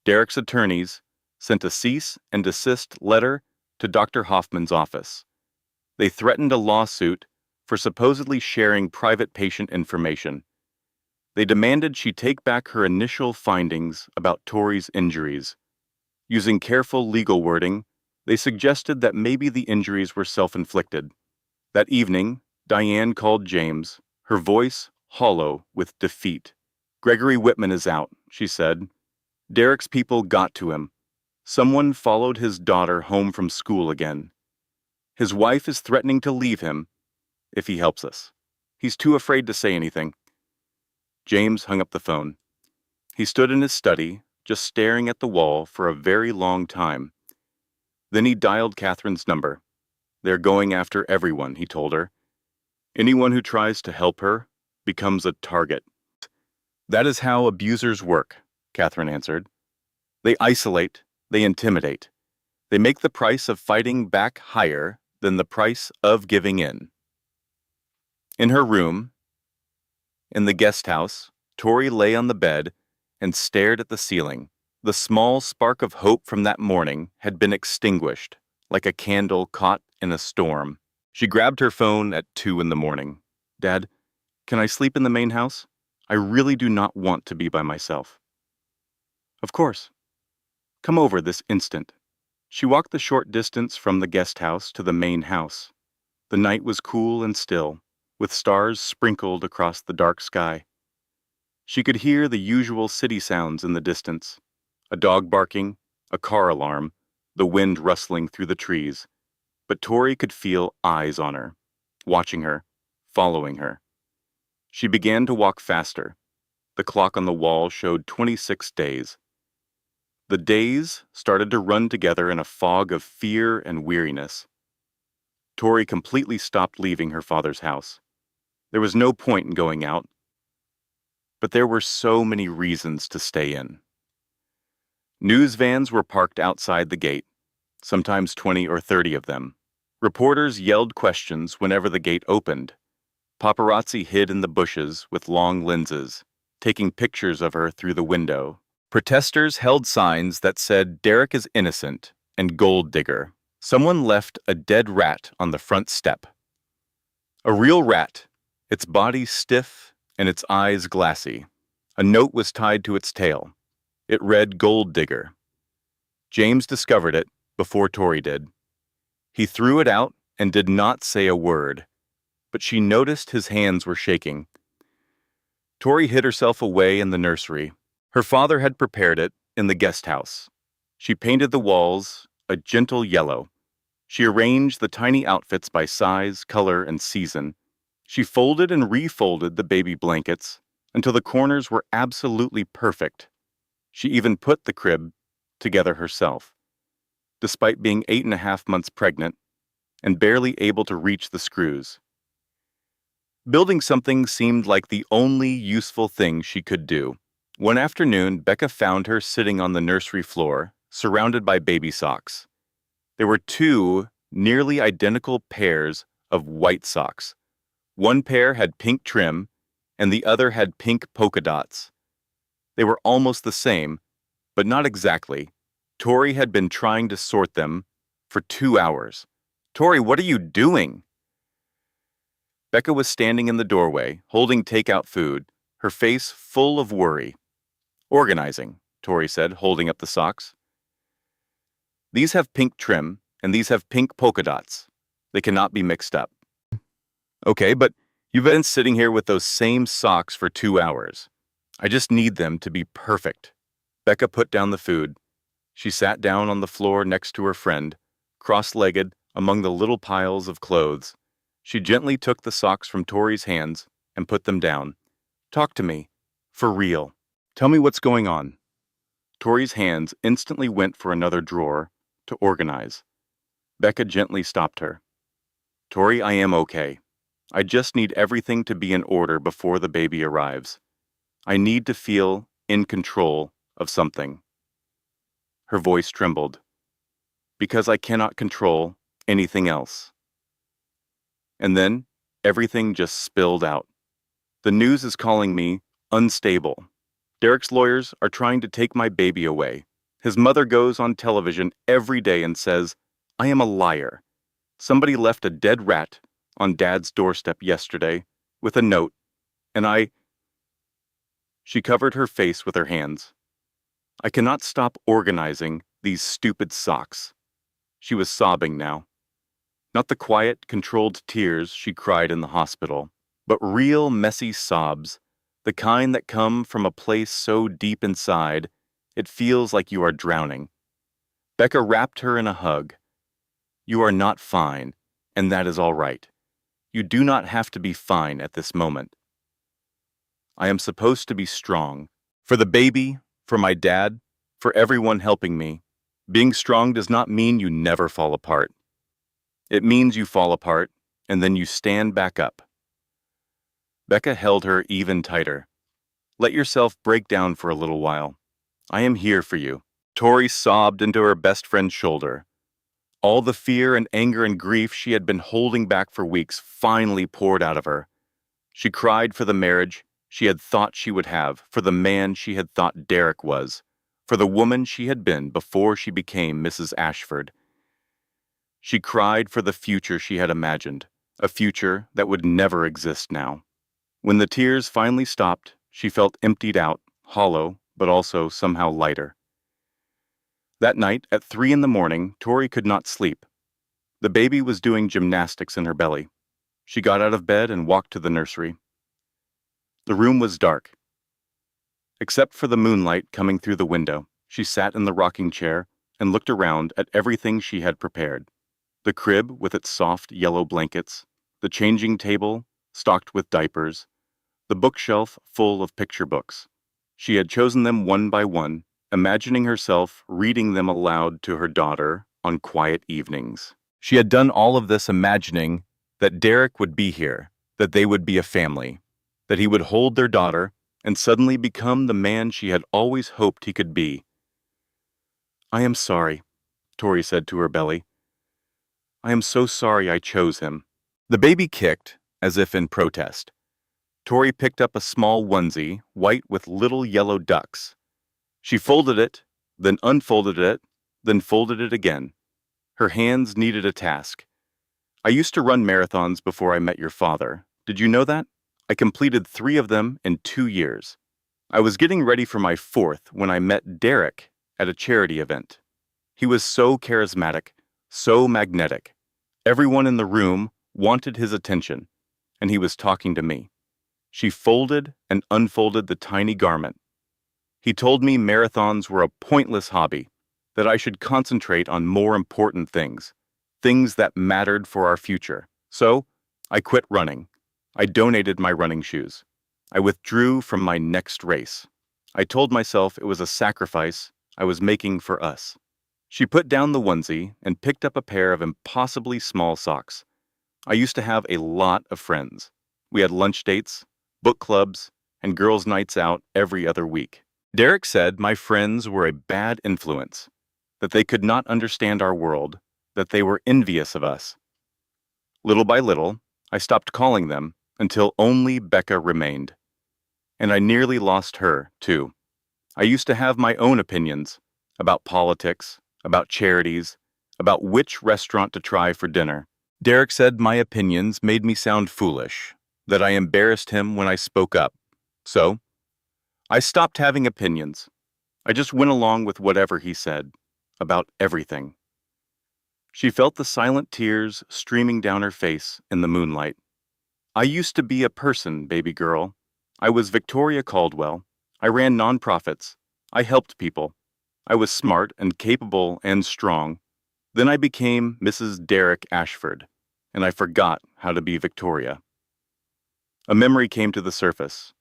Derek's attorneys sent a cease and desist letter to Dr. Hoffman's office. They threatened a lawsuit for supposedly sharing private patient information. They demanded she take back her initial findings about Tori's injuries. Using careful legal wording, they suggested that maybe the injuries were self-inflicted. That evening, Diane called James, her voice hollow with defeat. "Gregory Whitman is out," she said. "Derek's people got to him. Someone followed his daughter home from school again. His wife is threatening to leave him if he helps us. He's too afraid to say anything." James hung up the phone. He stood in his study, just staring at the wall for a very long time. Then he dialed Catherine's number. "They're going after everyone," he told her. "Anyone who tries to help her becomes a target." "That is how abusers work," Catherine answered. "They isolate, they intimidate. They make the price of fighting back higher than the price of giving in." In her room, in the guest house, Tori lay on the bed and stared at the ceiling. The small spark of hope from that morning had been extinguished, like a candle caught in a storm. She grabbed her phone at 2 in the morning. "Dad, can I sleep in the main house? I really do not want to be by myself." "Of course. Come over this instant." She walked the short distance from the guest house to the main house. The night was cool and still, with stars sprinkled across the dark sky. She could hear the usual city sounds in the distance: a dog barking, a car alarm, the wind rustling through the trees. But Tori could feel eyes on her, watching her, following her. She began to walk faster. The clock on the wall showed 26 days. The days started to run together in a fog of fear and weariness. Tori completely stopped leaving her father's house. There was no point in going out, but there were so many reasons to stay in. News vans were parked outside the gate, sometimes 20 or 30 of them. Reporters yelled questions whenever the gate opened. Paparazzi hid in the bushes with long lenses, taking pictures of her through the window. Protesters held signs that said "Derek is innocent" and "Gold digger." Someone left a dead rat on the front step. A real rat, its body stiff and its eyes glassy. A note was tied to its tail. It read "Gold digger." James discovered it before Tori did. He threw it out and did not say a word, but she noticed his hands were shaking. Tori hid herself away in the nursery. Her father had prepared it in the guest house. She painted the walls a gentle yellow. She arranged the tiny outfits by size, color, and season. She folded and refolded the baby blankets until the corners were absolutely perfect. She even put the crib together herself, despite being 8.5 months pregnant and barely able to reach the screws. Building something seemed like the only useful thing she could do. One afternoon, Becca found her sitting on the nursery floor, surrounded by baby socks. There were two nearly identical pairs of white socks. One pair had pink trim, and the other had pink polka dots. They were almost the same, but not exactly. Tori had been trying to sort them for 2 hours. "Tori, what are you doing?" Becca was standing in the doorway, holding takeout food, her face full of worry. "Organizing," Tori said, holding up the socks. "These have pink trim, and these have pink polka dots. They cannot be mixed up." "Okay, but you've been sitting here with those same socks for 2 hours. I just need them to be perfect." Becca put down the food. She sat down on the floor next to her friend, cross-legged among the little piles of clothes. She gently took the socks from Tori's hands and put them down. "Talk to me. For real. Tell me what's going on." Tori's hands instantly went for another drawer to organize. Becca gently stopped her. "Tori, I am okay. I just need everything to be in order before the baby arrives. I need to feel in control of something." Her voice trembled. "Because I cannot control anything else." And then everything just spilled out. "The news is calling me unstable. Derek's lawyers are trying to take my baby away. His mother goes on television every day and says, I am a liar. Somebody left a dead rat on Dad's doorstep yesterday with a note, and I—" She covered her face with her hands. "I cannot stop organizing these stupid socks." She was sobbing now. Not the quiet, controlled tears she cried in the hospital, but real messy sobs, the kind that come from a place so deep inside, it feels like you are drowning. Becca wrapped her in a hug. "You are not fine, and that is all right. You do not have to be fine at this moment. I am supposed to be strong. For the baby, for my dad, for everyone helping me. Being strong does not mean you never fall apart. It means you fall apart, and then you stand back up." Becca held her even tighter. "Let yourself break down for a little while. I am here for you." Tori sobbed into her best friend's shoulder. All the fear and anger and grief she had been holding back for weeks finally poured out of her. She cried for the marriage she had thought she would have, for the man she had thought Derek was, for the woman she had been before she became Mrs. Ashford. She cried for the future she had imagined, a future that would never exist now. When the tears finally stopped, she felt emptied out, hollow, but also somehow lighter. That night, at 3 a.m, Tori could not sleep. The baby was doing gymnastics in her belly. She got out of bed and walked to the nursery. The room was dark. Except for the moonlight coming through the window, she sat in the rocking chair and looked around at everything she had prepared. The crib with its soft yellow blankets, the changing table stocked with diapers, the bookshelf full of picture books. She had chosen them one by one, imagining herself reading them aloud to her daughter on quiet evenings. She had done all of this imagining that Derek would be here, that they would be a family, that he would hold their daughter and suddenly become the man she had always hoped he could be. "I am sorry," Tori said to her belly. "I am so sorry I chose him." The baby kicked, as if in protest. Tori picked up a small onesie, white with little yellow ducks. She folded it, then unfolded it, then folded it again. Her hands needed a task. "I used to run marathons before I met your father. Did you know that? I completed 3 of them in 2 years. I was getting ready for my 4th when I met Derek at a charity event. He was so charismatic, so magnetic. Everyone in the room wanted his attention, and he was talking to me." She folded and unfolded the tiny garment. "He told me marathons were a pointless hobby, that I should concentrate on more important things, things that mattered for our future. So, I quit running. I donated my running shoes. I withdrew from my next race. I told myself it was a sacrifice I was making for us. She put down the onesie and picked up a pair of impossibly small socks. I used to have a lot of friends. We had lunch dates, book clubs, and girls' nights out every other week. Derek said my friends were a bad influence, that they could not understand our world, that they were envious of us. Little by little, I stopped calling them until only Becca remained. And I nearly lost her, too. I used to have my own opinions about politics, about charities, about which restaurant to try for dinner. Derek said my opinions made me sound foolish, that I embarrassed him when I spoke up. So, I stopped having opinions. I just went along with whatever he said, about everything. She felt the silent tears streaming down her face in the moonlight. I used to be a person, baby girl. I was Victoria Caldwell. I ran nonprofits. I helped people. I was smart and capable and strong. Then I became Mrs. Derek Ashford, and I forgot how to be Victoria. A memory came to the surface.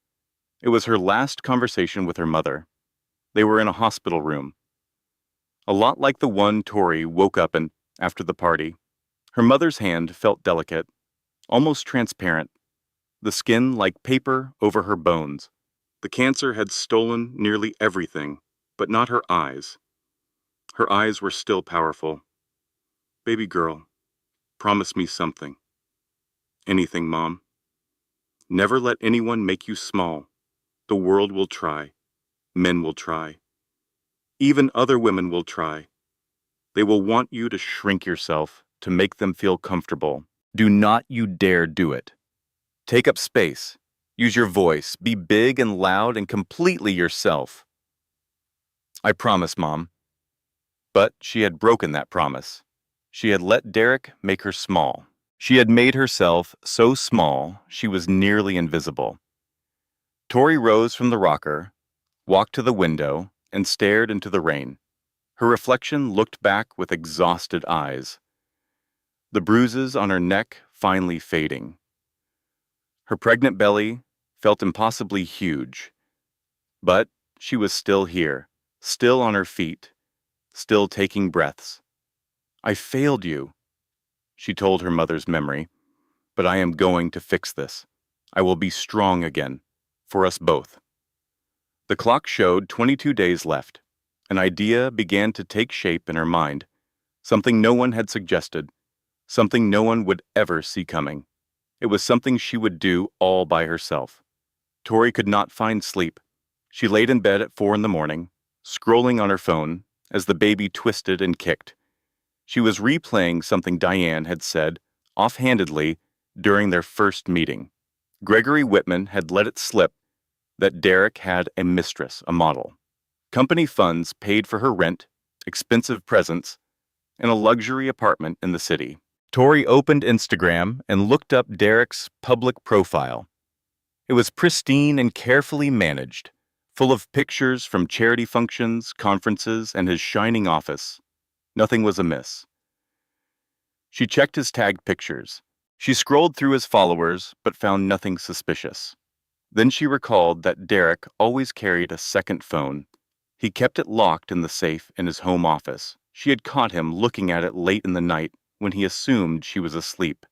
It was her last conversation with her mother. They were in a hospital room. A lot like the one Tori woke up in after the party. Her mother's hand felt delicate, almost transparent, the skin like paper over her bones. The cancer had stolen nearly everything, but not her eyes. Her eyes were still powerful. Baby girl, promise me something. Anything, Mom. Never let anyone make you small. The world will try. Men will try. Even other women will try. They will want you to shrink yourself to make them feel comfortable. Do not you dare do it. Take up space. Use your voice. Be big and loud and completely yourself. I promise, Mom. But she had broken that promise. She had let Derek make her small. She had made herself so small she was nearly invisible. Tori rose from the rocker, walked to the window, and stared into the rain. Her reflection looked back with exhausted eyes, the bruises on her neck finally fading. Her pregnant belly felt impossibly huge, but she was still here, still on her feet, still taking breaths. I failed you, she told her mother's memory, but I am going to fix this. I will be strong again, for us both. The clock showed 22 days left. An idea began to take shape in her mind, something no one had suggested, something no one would ever see coming. It was something she would do all by herself. Tori could not find sleep. She laid in bed at 4 in the morning, scrolling on her phone as the baby twisted and kicked. She was replaying something Diane had said, offhandedly, during their first meeting. Gregory Whitman had let it slip that Derek had a mistress, a model. Company funds paid for her rent, expensive presents, and a luxury apartment in the city. Tori opened Instagram and looked up Derek's public profile. It was pristine and carefully managed, full of pictures from charity functions, conferences, and his shining office. Nothing was amiss. She checked his tagged pictures. She scrolled through his followers, but found nothing suspicious. Then she recalled that Derek always carried a second phone. He kept it locked in the safe in his home office. She had caught him looking at it late in the night when he assumed she was asleep.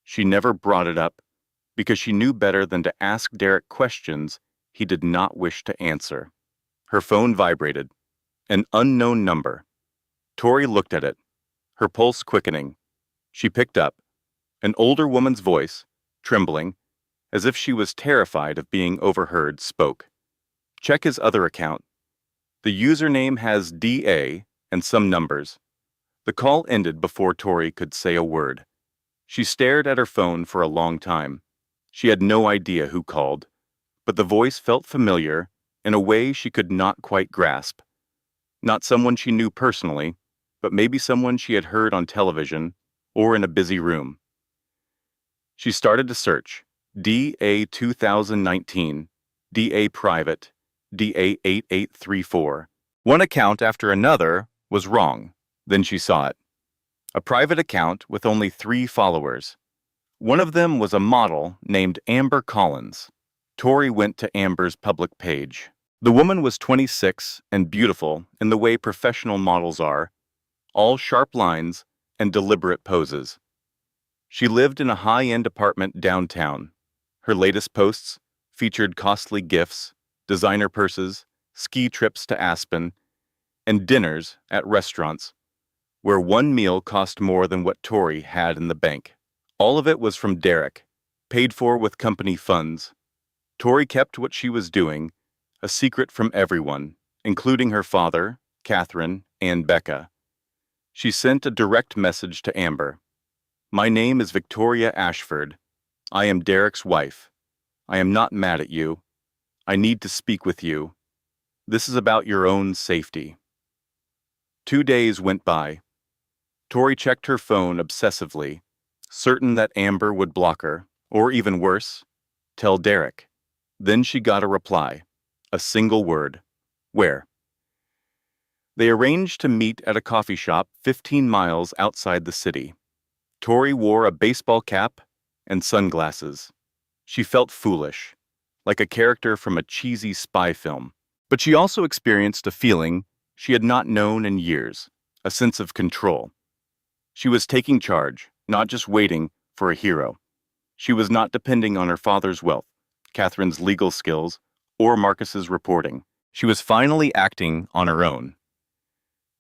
She never brought it up because she knew better than to ask Derek questions he did not wish to answer. Her phone vibrated. An unknown number. Tori looked at it, her pulse quickening. She picked up. An older woman's voice, trembling, as if she was terrified of being overheard, spoke. Check his other account. The username has DA and some numbers. The call ended before Tori could say a word. She stared at her phone for a long time. She had no idea who called, but the voice felt familiar in a way she could not quite grasp. Not someone she knew personally, but maybe someone she had heard on television or in a busy room. She started to search. DA 2019, DA private, DA 8834. One account after another was wrong. Then she saw it. A private account with only 3 followers. One of them was a model named Amber Collins. Tori went to Amber's public page. The woman was 26 and beautiful in the way professional models are, all sharp lines and deliberate poses. She lived in a high-end apartment downtown. Her latest posts featured costly gifts, designer purses, ski trips to Aspen, and dinners at restaurants where one meal cost more than what Tori had in the bank. All of it was from Derek, paid for with company funds. Tori kept what she was doing a secret from everyone, including her father, Catherine, and Becca. She sent a direct message to Amber. "My name is Victoria Ashford. I am Derek's wife. I am not mad at you. I need to speak with you. This is about your own safety." 2 days went by. Tori checked her phone obsessively, certain that Amber would block her, or even worse, tell Derek. Then she got a reply, a single word. "Where?" They arranged to meet at a coffee shop 15 miles outside the city. Tori wore a baseball cap and sunglasses. She felt foolish, like a character from a cheesy spy film. But she also experienced a feeling she had not known in years, a sense of control. She was taking charge, not just waiting for a hero. She was not depending on her father's wealth, Catherine's legal skills, or Marcus's reporting. She was finally acting on her own.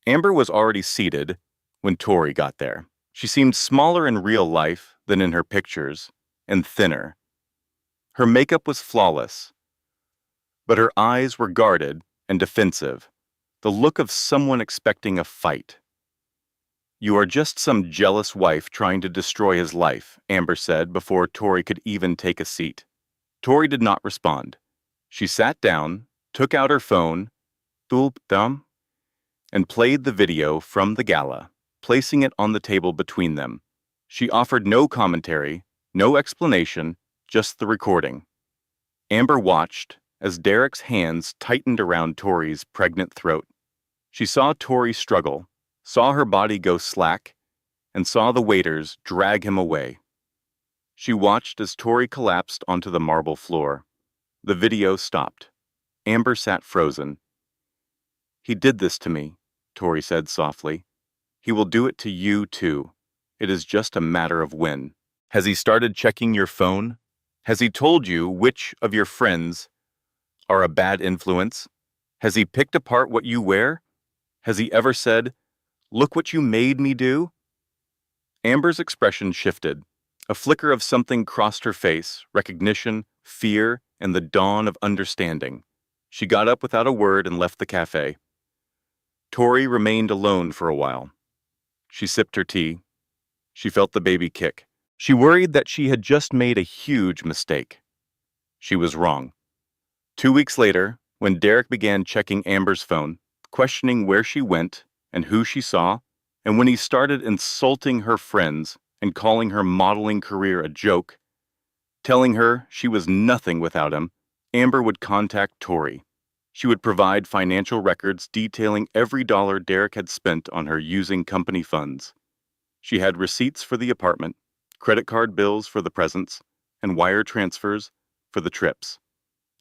Amber was already seated when Tori got there. She seemed smaller in real life than in her pictures, and thinner. Her makeup was flawless, but her eyes were guarded and defensive, the look of someone expecting a fight. "You are just some jealous wife trying to destroy his life," Amber said before Tori could even take a seat. Tori did not respond. She sat down, took out her phone, and played the video from the gala, placing it on the table between them. She offered no commentary, no explanation, just the recording. Amber watched as Derek's hands tightened around Tori's pregnant throat. She saw Tori struggle, saw her body go slack, and saw the waiters drag him away. She watched as Tori collapsed onto the marble floor. The video stopped. Amber sat frozen. "He did this to me," Tori said softly. "He will do it to you too. It is just a matter of when." "Has he started checking your phone? Has he told you which of your friends are a bad influence? Has he picked apart what you wear? Has he ever said, 'Look what you made me do'?" Amber's expression shifted. A flicker of something crossed her face, recognition, fear, and the dawn of understanding. She got up without a word and left the cafe. Tori remained alone for a while. She sipped her tea. She felt the baby kick. She worried that she had just made a huge mistake. She was wrong. 2 weeks later, when Derek began checking Amber's phone, questioning where she went and who she saw, and when he started insulting her friends and calling her modeling career a joke, telling her she was nothing without him, Amber would contact Tori. She would provide financial records detailing every dollar Derek had spent on her using company funds. She had receipts for the apartment, credit card bills for the presents, and wire transfers for the trips.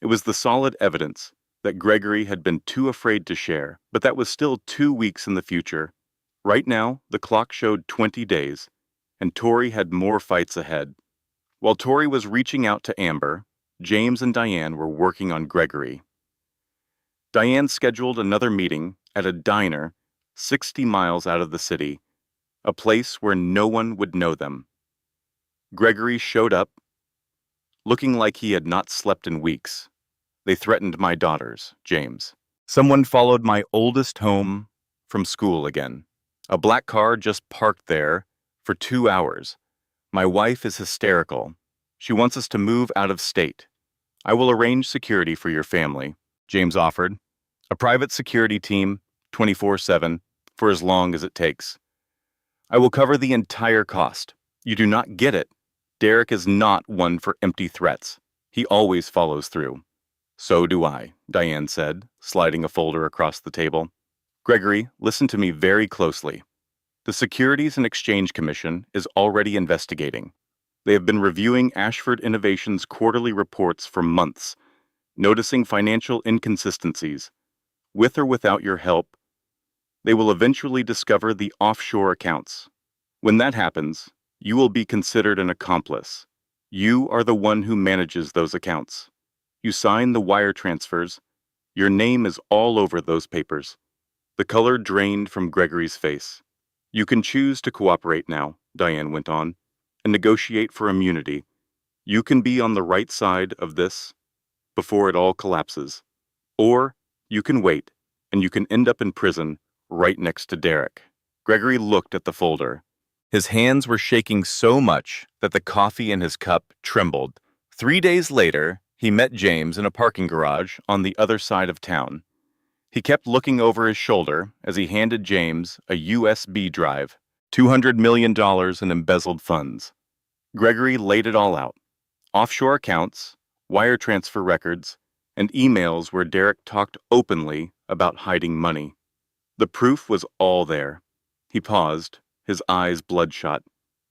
It was the solid evidence that Gregory had been too afraid to share, but that was still 2 weeks in the future. Right now, the clock showed 20 days, and Tori had more fights ahead. While Tori was reaching out to Amber, James and Diane were working on Gregory. Diane scheduled another meeting at a diner 60 miles out of the city, a place where no one would know them. Gregory showed up, looking like he had not slept in weeks. "They threatened my daughters, James. Someone followed my oldest home from school again. A black car just parked there for 2 hours. My wife is hysterical. She wants us to move out of state. I will arrange security for your family," James offered. "A private security team, 24/7, for as long as it takes. I will cover the entire cost. You do not get it. Derek is not one for empty threats. He always follows through." "So do I," Diane said, sliding a folder across the table. "Gregory, listen to me very closely. The Securities and Exchange Commission is already investigating. They have been reviewing Ashford Innovations' quarterly reports for months. noticing financial inconsistencies. With or without your help, they will eventually discover the offshore accounts. When that happens, you will be considered an accomplice. You are the one who manages those accounts. You sign the wire transfers. Your name is all over those papers. The color drained from Gregory's face. You can choose to cooperate now, Diane went on, and negotiate for immunity. You can be on the right side of this before it all collapses. Or you can wait, and you can end up in prison right next to Derek. Gregory looked at the folder. His hands were shaking so much that the coffee in his cup trembled. 3 days later, he met James in a parking garage on the other side of town. He kept looking over his shoulder as he handed James a USB drive, $200 million in embezzled funds. Gregory laid it all out. Offshore accounts, wire transfer records, and emails where Derek talked openly about hiding money. The proof was all there. He paused, his eyes bloodshot.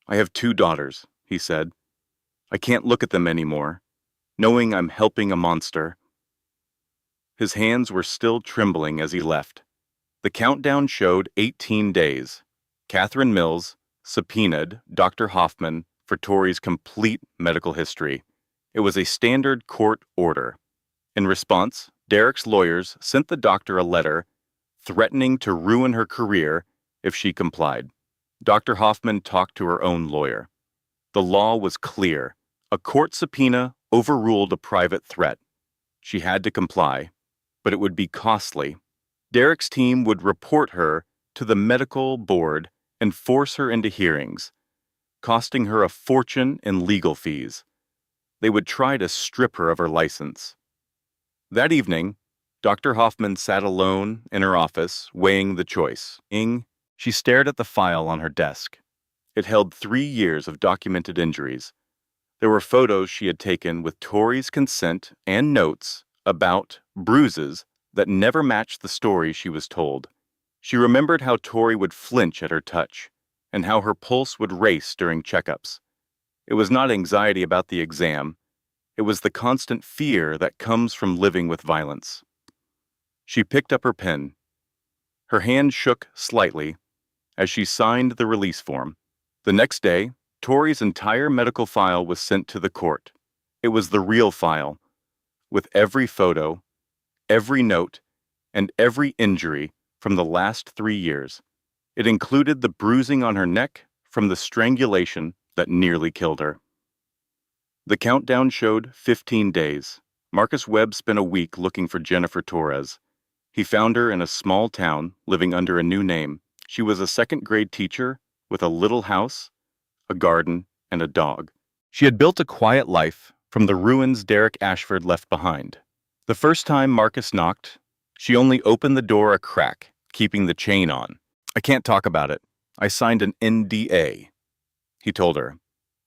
I have 2 daughters, he said. I can't look at them anymore, knowing I'm helping a monster. His hands were still trembling as he left. The countdown showed 18 days. Catherine Mills subpoenaed Dr. Hoffman for Tori's complete medical history. It was a standard court order. In response, Derek's lawyers sent the doctor a letter threatening to ruin her career if she complied. Dr. Hoffman talked to her own lawyer. The law was clear. A court subpoena overruled a private threat. She had to comply, but it would be costly. Derek's team would report her to the medical board and force her into hearings, costing her a fortune in legal fees. They would try to strip her of her license. That evening, Dr. Hoffman sat alone in her office, weighing the choice. She stared at the file on her desk. It held 3 years of documented injuries. There were photos she had taken with Tori's consent and notes about bruises that never matched the story she was told. She remembered how Tori would flinch at her touch, and how her pulse would race during checkups. It was not anxiety about the exam. It was the constant fear that comes from living with violence. She picked up her pen. Her hand shook slightly as she signed the release form. The next day, Tori's entire medical file was sent to the court. It was the real file, with every photo, every note, and every injury from the last 3 years. It included the bruising on her neck from the strangulation that nearly killed her. The countdown showed 15 days. Marcus Webb spent a week looking for Jennifer Torres. He found her in a small town, living under a new name. She was a second-grade teacher with a little house, a garden, and a dog. She had built a quiet life from the ruins Derek Ashford left behind. The first time Marcus knocked, she only opened the door a crack, keeping the chain on. I can't talk about it. I signed an NDA, he told her.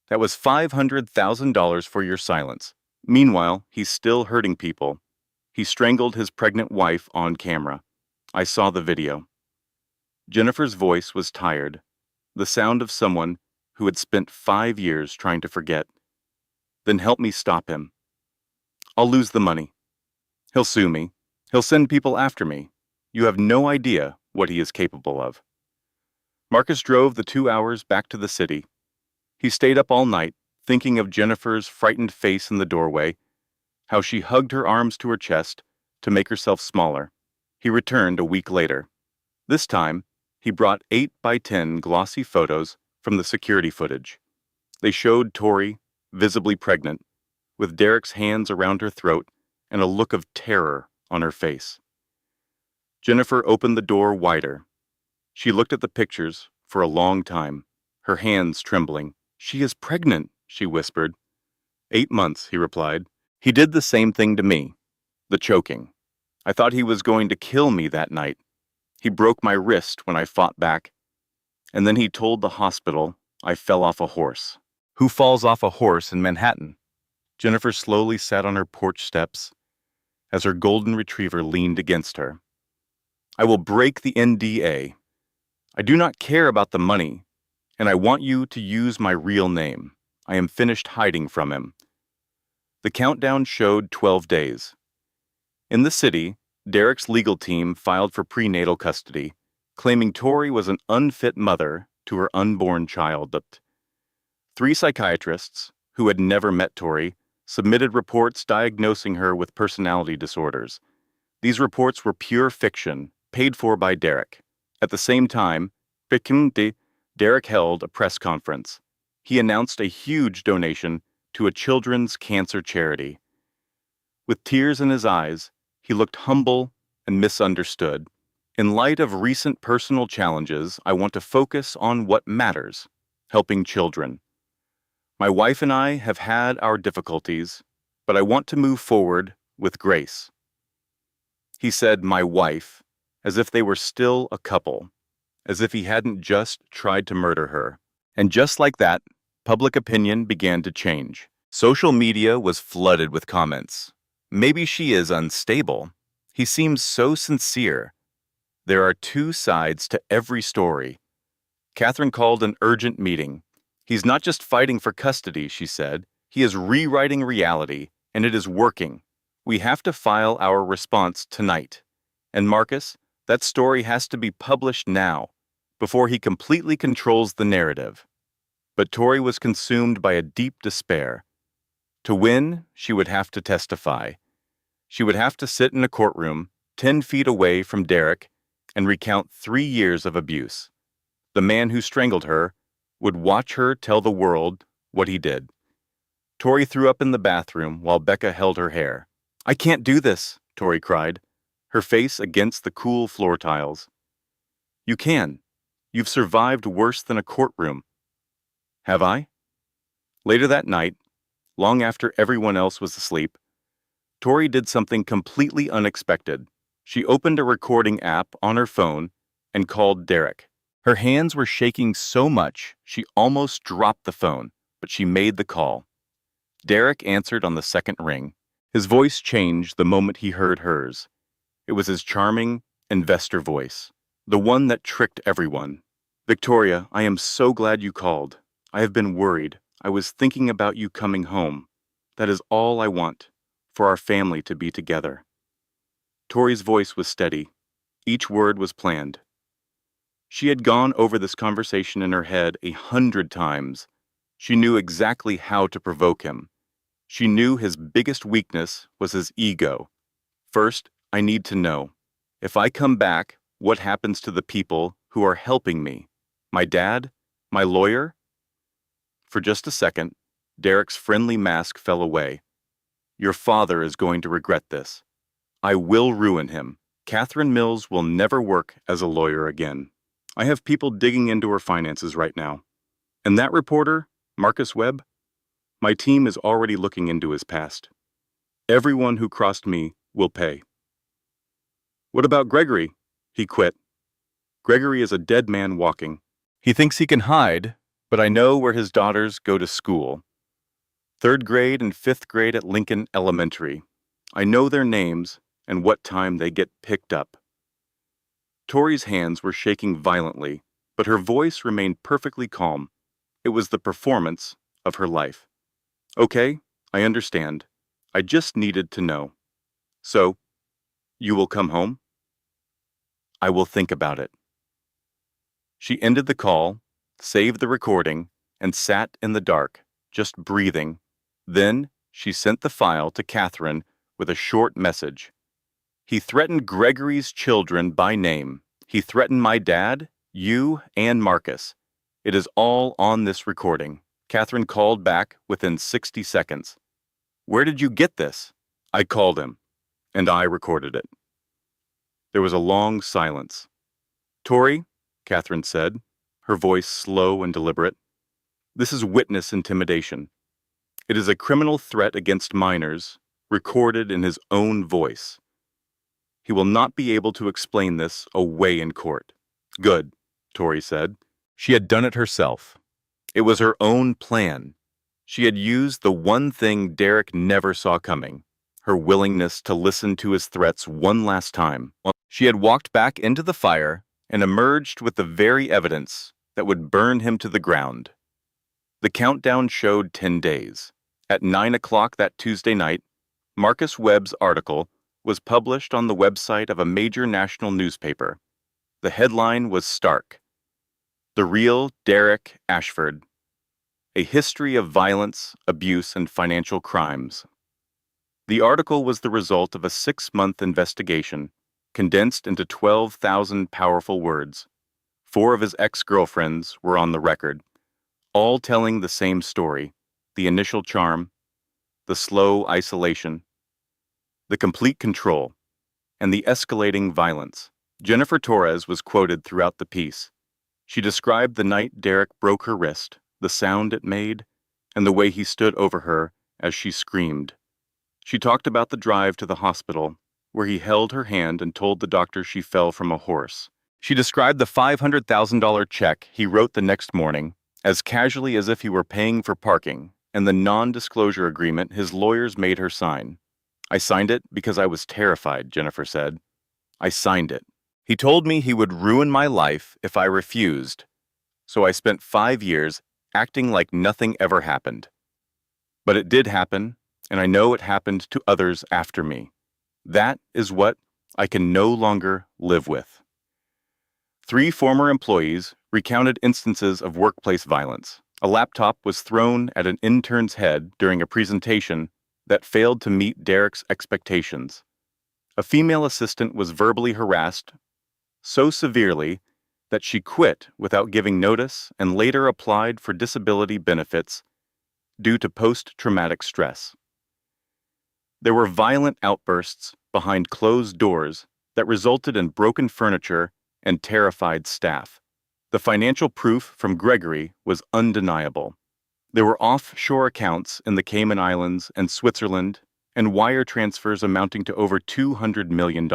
That was $500,000 for your silence. Meanwhile, he's still hurting people. He strangled his pregnant wife on camera. I saw the video. Jennifer's voice was tired, the sound of someone who had spent 5 years trying to forget. Then help me stop him. I'll lose the money. He'll sue me. He'll send people after me. You have no idea what he is capable of. Marcus drove the 2 hours back to the city. He stayed up all night, thinking of Jennifer's frightened face in the doorway, how she hugged her arms to her chest to make herself smaller. He returned a week later. This time, he brought 8 by 10 glossy photos from the security footage. They showed Tori, visibly pregnant, with Derek's hands around her throat and a look of terror on her face. Jennifer opened the door wider. She looked at the pictures for a long time, her hands trembling. She is pregnant, she whispered. 8 months, he replied. He did the same thing to me, the choking. I thought he was going to kill me that night. He broke my wrist when I fought back. And then he told the hospital I fell off a horse. Who falls off a horse in Manhattan? Jennifer slowly sat on her porch steps as her golden retriever leaned against her. I will break the NDA. I do not care about the money, and I want you to use my real name. I am finished hiding from him. The countdown showed 12 days. In the city, Derek's legal team filed for prenatal custody, claiming Tori was an unfit mother to her unborn child. 3 psychiatrists, who had never met Tori, submitted reports diagnosing her with personality disorders. These reports were pure fiction, paid for by Derek. At the same time, Derek held a press conference. He announced a huge donation to a children's cancer charity. With tears in his eyes, he looked humble and misunderstood. In light of recent personal challenges, I want to focus on what matters, helping children. My wife and I have had our difficulties, but I want to move forward with grace. He said, "my wife," as if they were still a couple, as if he hadn't just tried to murder her. And just like that, public opinion began to change. Social media was flooded with comments. "Maybe she is unstable. He seems so sincere." There are two sides to every story. Catherine called an urgent meeting. "He's not just fighting for custody," she said. "He is rewriting reality, and it is working. We have to file our response tonight. And Marcus, that story has to be published now, before he completely controls the narrative." But Tori was consumed by a deep despair. To win, she would have to testify. She would have to sit in a courtroom 10 feet away from Derek and recount 3 years of abuse. The man who strangled her would watch her tell the world what he did. Tori threw up in the bathroom while Becca held her hair. "I can't do this," Tori cried, her face against the cool floor tiles. "You can. You've survived worse than a courtroom." "Have I?" Later that night, long after everyone else was asleep, Tori did something completely unexpected. She opened a recording app on her phone and called Derek. Her hands were shaking so much she almost dropped the phone, but she made the call. Derek answered on the second ring. His voice changed the moment he heard hers. It was his charming investor voice, the one that tricked everyone. "Victoria, I am so glad you called. I have been worried. I was thinking about you coming home. That is all I want, for our family to be together." Tori's voice was steady. Each word was planned. She had gone over this conversation in her head 100 times. She knew exactly how to provoke him. She knew his biggest weakness was his ego. "First, I need to know. If I come back, what happens to the people who are helping me? My dad? My lawyer?" For just a second, Derek's friendly mask fell away. "Your father is going to regret this. I will ruin him. Catherine Mills will never work as a lawyer again. I have people digging into her finances right now. And that reporter, Marcus Webb, my team is already looking into his past. Everyone who crossed me will pay." "What about Gregory?" "He quit. Gregory is a dead man walking. He thinks he can hide, but I know where his daughters go to school. 3rd grade and 5th grade at Lincoln Elementary. I know their names and what time they get picked up." Tori's hands were shaking violently, but her voice remained perfectly calm. It was the performance of her life. "Okay, I understand. I just needed to know. So, you will come home?" "I will think about it." She ended the call, saved the recording, and sat in the dark, just breathing. Then, she sent the file to Catherine with a short message. "He threatened Gregory's children by name. He threatened my dad, you, and Marcus. It is all on this recording." Catherine called back within 60 seconds. "Where did you get this?" "I called him, and I recorded it." There was a long silence. "Tori," Catherine said, her voice slow and deliberate, "this is witness intimidation. It is a criminal threat against minors, recorded in his own voice. He will not be able to explain this away in court." "Good," Tori said. She had done it herself. It was her own plan. She had used the one thing Derek never saw coming, her willingness to listen to his threats one last time. She had walked back into the fire and emerged with the very evidence that would burn him to the ground. The countdown showed 10 days. At 9 o'clock that Tuesday night, Marcus Webb's article was published on the website of a major national newspaper. The headline was stark: "The Real Derek Ashford: A History of Violence, Abuse, and Financial Crimes." The article was the result of a 6-month investigation, condensed into 12,000 powerful words. 4 of his ex-girlfriends were on the record, all telling the same story: the initial charm, the slow isolation, the complete control, and the escalating violence. Jennifer Torres was quoted throughout the piece. She described the night Derek broke her wrist, the sound it made, and the way he stood over her as she screamed. She talked about the drive to the hospital, where he held her hand and told the doctor she fell from a horse. She described the $500,000 check he wrote the next morning as casually as if he were paying for parking, and the non-disclosure agreement his lawyers made her sign. "I signed it because I was terrified," Jennifer said. "I signed it. He told me he would ruin my life if I refused, so I spent 5 years acting like nothing ever happened. But it did happen, and I know it happened to others after me. That is what I can no longer live with." 3 former employees recounted instances of workplace violence. A laptop was thrown at an intern's head during a presentation that failed to meet Derek's expectations. A female assistant was verbally harassed so severely that she quit without giving notice and later applied for disability benefits due to post-traumatic stress. There were violent outbursts behind closed doors that resulted in broken furniture and terrified staff. The financial proof from Gregory was undeniable. There were offshore accounts in the Cayman Islands and Switzerland, and wire transfers amounting to over $200 million.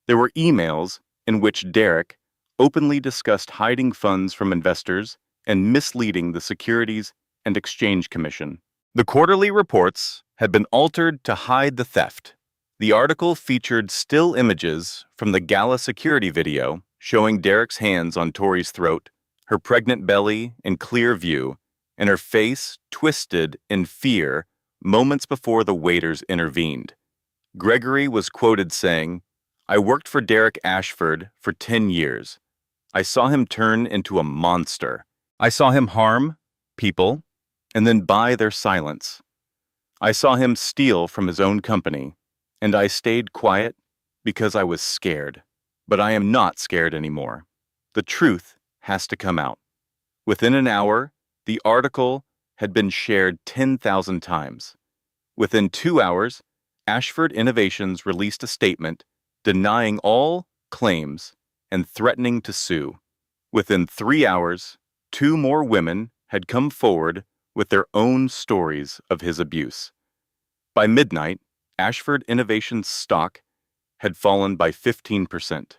There were emails in which Derek openly discussed hiding funds from investors and misleading the Securities and Exchange Commission. The quarterly reports had been altered to hide the theft. The article featured still images from the Gala security video showing Derek's hands on Tori's throat, her pregnant belly in clear view, and her face twisted in fear moments before the waiters intervened. Gregory was quoted saying, "I worked for Derek Ashford for 10 years. I saw him turn into a monster. I saw him harm people and then buy their silence. I saw him steal from his own company, and I stayed quiet because I was scared. But I am not scared anymore. The truth has to come out." Within an hour, the article had been shared 10,000 times. Within 2 hours, Ashford Innovations released a statement denying all claims and threatening to sue. Within 3 hours, 2 more women had come forward with their own stories of his abuse. By midnight, Ashford Innovations' stock had fallen by 15%.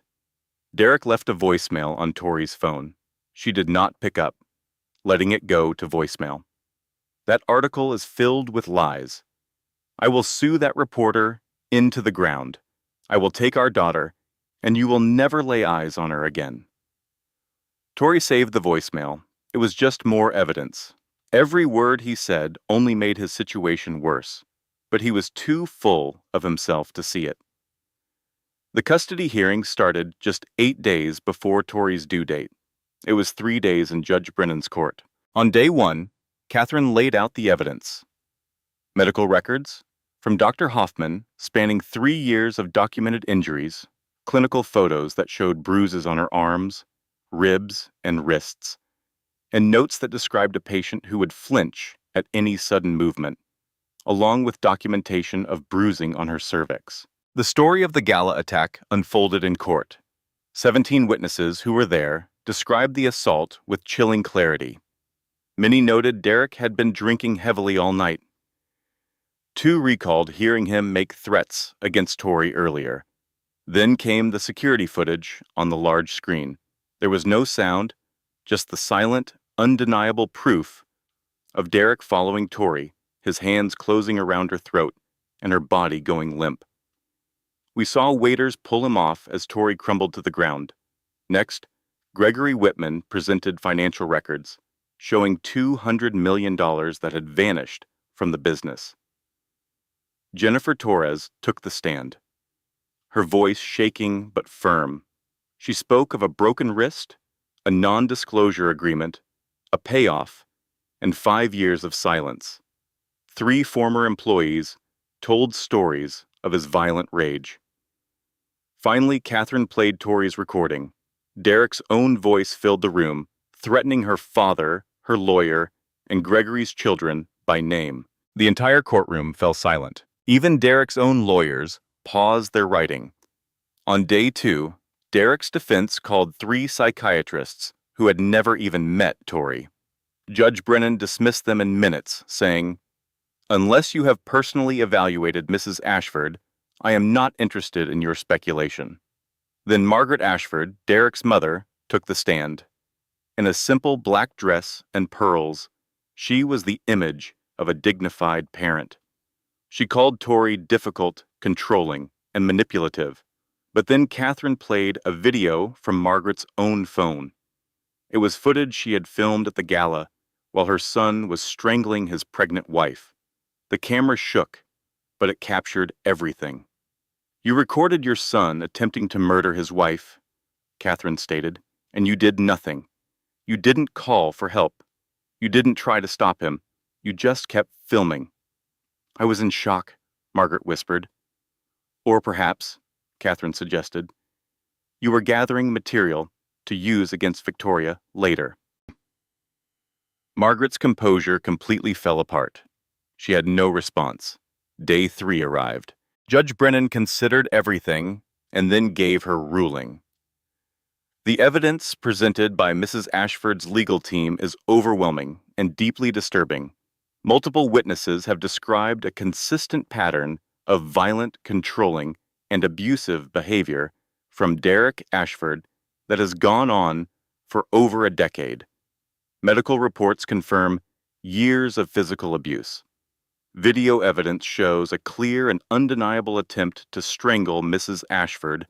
Derek left a voicemail on Tori's phone. She did not pick up, letting it go to voicemail. "That article is filled with lies. I will sue that reporter into the ground. I will take our daughter, and you will never lay eyes on her again." Tori saved the voicemail. It was just more evidence. Every word he said only made his situation worse, but he was too full of himself to see it. The custody hearing started just 8 days before Tori's due date. It was 3 days in Judge Brennan's court. On day 1, Catherine laid out the evidence. Medical records from Dr. Hoffman spanning 3 years of documented injuries, clinical photos that showed bruises on her arms, ribs, and wrists, and notes that described a patient who would flinch at any sudden movement, along with documentation of bruising on her cervix. The story of the Gala attack unfolded in court. 17 witnesses who were there described the assault with chilling clarity. Many noted Derek had been drinking heavily all night. 2 recalled hearing him make threats against Tori earlier. Then came the security footage on the large screen. There was no sound, just the silent, undeniable proof of Derek following Tori, his hands closing around her throat and her body going limp. We saw waiters pull him off as Tori crumbled to the ground. Next, Gregory Whitman presented financial records, showing $200 million that had vanished from the business. Jennifer Torres took the stand. her voice shaking but firm. She spoke of a broken wrist, a non-disclosure agreement, a payoff, and 5 years of silence. 3 former employees told stories of his violent rage. Finally, Catherine played Tori's recording. Derek's own voice filled the room, threatening her father, her lawyer, and Gregory's children by name. The entire courtroom fell silent. Even Derek's own lawyers paused their writing. On day 2, Derek's defense called 3 psychiatrists who had never even met Tori. Judge Brennan dismissed them in minutes, saying, "Unless you have personally evaluated Mrs. Ashford, I am not interested in your speculation." Then Margaret Ashford, Derek's mother, took the stand. In a simple black dress and pearls, she was the image of a dignified parent. She called Tori difficult, controlling, and manipulative. But then Catherine played a video from Margaret's own phone. It was footage she had filmed at the gala while her son was strangling his pregnant wife. The camera shook, but it captured everything. "You recorded your son attempting to murder his wife," Catherine stated, "and you did nothing. You didn't call for help. You didn't try to stop him. You just kept filming." "I was in shock," Margaret whispered. "Or perhaps," Catherine suggested, "you were gathering material to use against Victoria later." Margaret's composure completely fell apart. She had no response. Day 3 arrived. Judge Brennan considered everything and then gave her ruling. The evidence presented by Mrs. Ashford's legal team is overwhelming and deeply disturbing. Multiple witnesses have described a consistent pattern of violent, controlling, and abusive behavior from Derek Ashford that has gone on for over a decade. Medical reports confirm years of physical abuse. Video evidence shows a clear and undeniable attempt to strangle Mrs. Ashford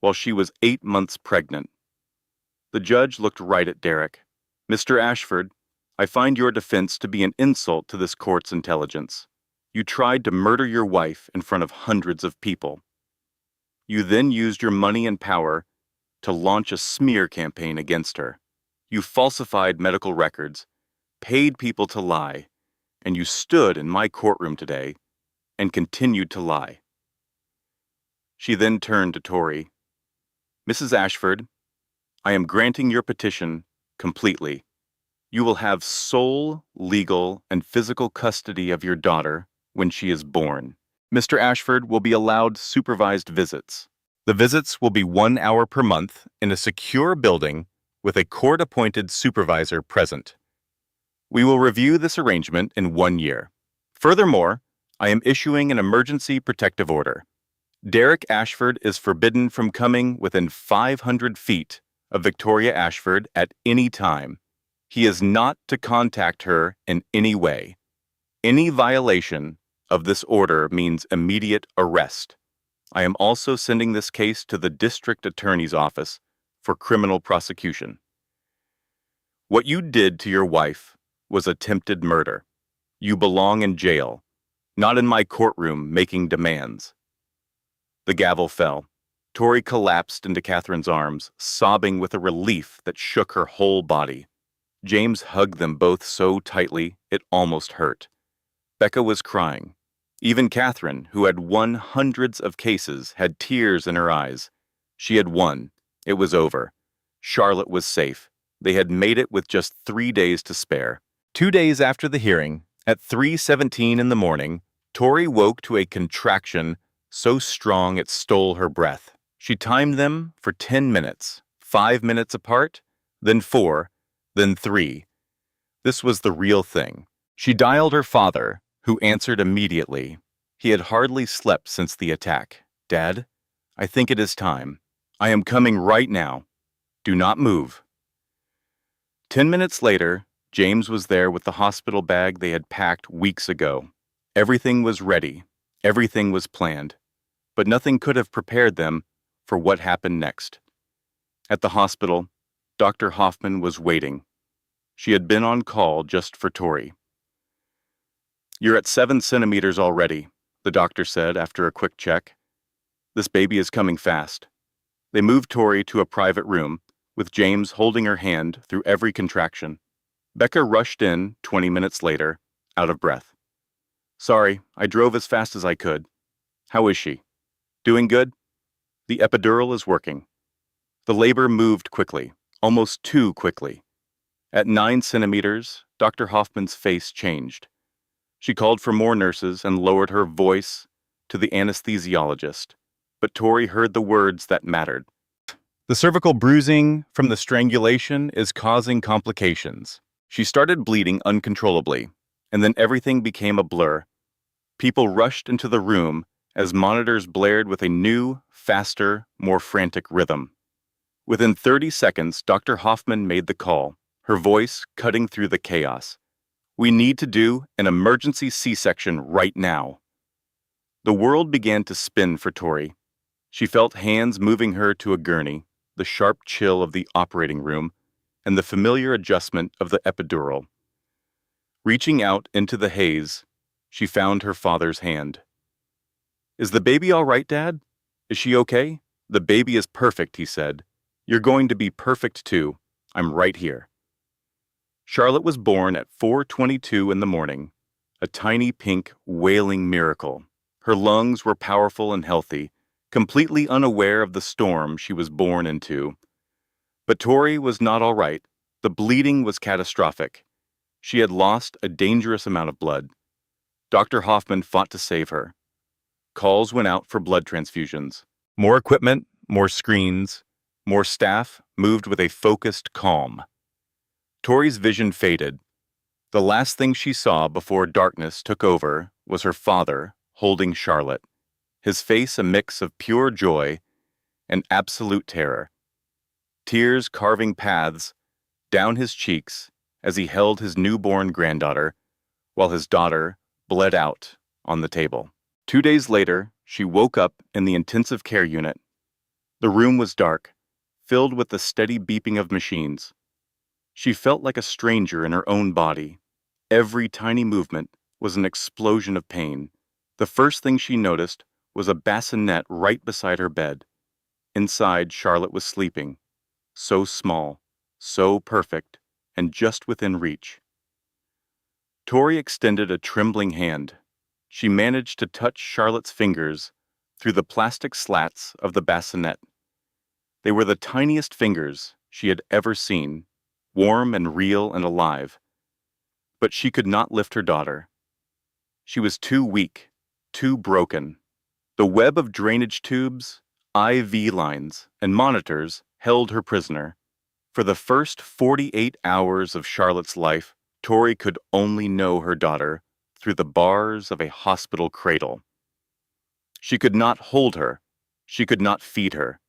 while she was 8 months pregnant. The judge looked right at Derek. "Mr. Ashford, I find your defense to be an insult to this court's intelligence. You tried to murder your wife in front of hundreds of people. You then used your money and power to launch a smear campaign against her. You falsified medical records, paid people to lie, and you stood in my courtroom today and continued to lie." She then turned to Tori. "Mrs. Ashford, I am granting your petition completely. You will have sole, legal, and physical custody of your daughter when she is born. Mr. Ashford will be allowed supervised visits. The visits will be 1 hour per month in a secure building with a court-appointed supervisor present. We will review this arrangement in 1 year. Furthermore, I am issuing an emergency protective order. Derek Ashford is forbidden from coming within 500 feet of Victoria Ashford at any time. He is not to contact her in any way. Any violation of this order means immediate arrest. I am also sending this case to the district attorney's office for criminal prosecution. What you did to your wife was attempted murder. You belong in jail, not in my courtroom making demands." The gavel fell. Tori collapsed into Catherine's arms, sobbing with a relief that shook her whole body. James hugged them both so tightly it almost hurt. Becca was crying. Even Catherine, who had won hundreds of cases, had tears in her eyes. She had won. It was over. Charlotte was safe. They had made it with just 3 days to spare. 2 days after the hearing, at 3:17 in the morning, Tori woke to a contraction so strong it stole her breath. She timed them for 10 minutes, 5 minutes apart, then 4, then 3. This was the real thing. She dialed her father, who answered immediately. He had hardly slept since the attack. "Dad, I think it is time. I am coming right now. Do not move." 10 minutes later, James was there with the hospital bag they had packed weeks ago. Everything was ready. Everything was planned. But nothing could have prepared them for what happened next. At the hospital, Dr. Hoffman was waiting. She had been on call just for Tori. "You're at 7 centimeters already," the doctor said after a quick check. This baby is coming fast. They moved Tori to a private room, with James holding her hand through every contraction. Becca rushed in 20 minutes later, out of breath. Sorry, I drove as fast as I could. How is she? Doing good? The epidural is working. The labor moved quickly, almost too quickly. At 9 centimeters, Dr. Hoffman's face changed. She called for more nurses and lowered her voice to the anesthesiologist, but Tori heard the words that mattered. The cervical bruising from the strangulation is causing complications. She started bleeding uncontrollably, and then everything became a blur. People rushed into the room as monitors blared with a new, faster, more frantic rhythm. Within 30 seconds, Dr. Hoffman made the call, her voice cutting through the chaos. We need to do an emergency C-section right now. The world began to spin for Tori. She felt hands moving her to a gurney, the sharp chill of the operating room, and the familiar adjustment of the epidural. Reaching out into the haze, she found her father's hand. Is the baby all right, Dad? Is she okay? The baby is perfect, he said. You're going to be perfect too. I'm right here. Charlotte was born at 4:22 in the morning, a tiny pink, wailing miracle. Her lungs were powerful and healthy, completely unaware of the storm she was born into. But Tori was not all right. The bleeding was catastrophic. She had lost a dangerous amount of blood. Dr. Hoffman fought to save her. Calls went out for blood transfusions. More equipment, more screens, more staff moved with a focused calm. Tori's vision faded. The last thing she saw before darkness took over was her father holding Charlotte, his face a mix of pure joy and absolute terror. Tears carving paths down his cheeks as he held his newborn granddaughter, while his daughter bled out on the table. 2 days later, she woke up in the intensive care unit. The room was dark, filled with the steady beeping of machines. She felt like a stranger in her own body. Every tiny movement was an explosion of pain. The first thing she noticed was a bassinet right beside her bed. Inside, Charlotte was sleeping, so small, so perfect, and just within reach. Tori extended a trembling hand. She managed to touch Charlotte's fingers through the plastic slats of the bassinet. They were the tiniest fingers she had ever seen, warm and real and alive. But she could not lift her daughter. She was too weak, too broken. The web of drainage tubes, IV lines, and monitors held her prisoner. For the first 48 hours of Charlotte's life, Tori could only know her daughter through the bars of a hospital cradle. She could not hold her. She could not feed her.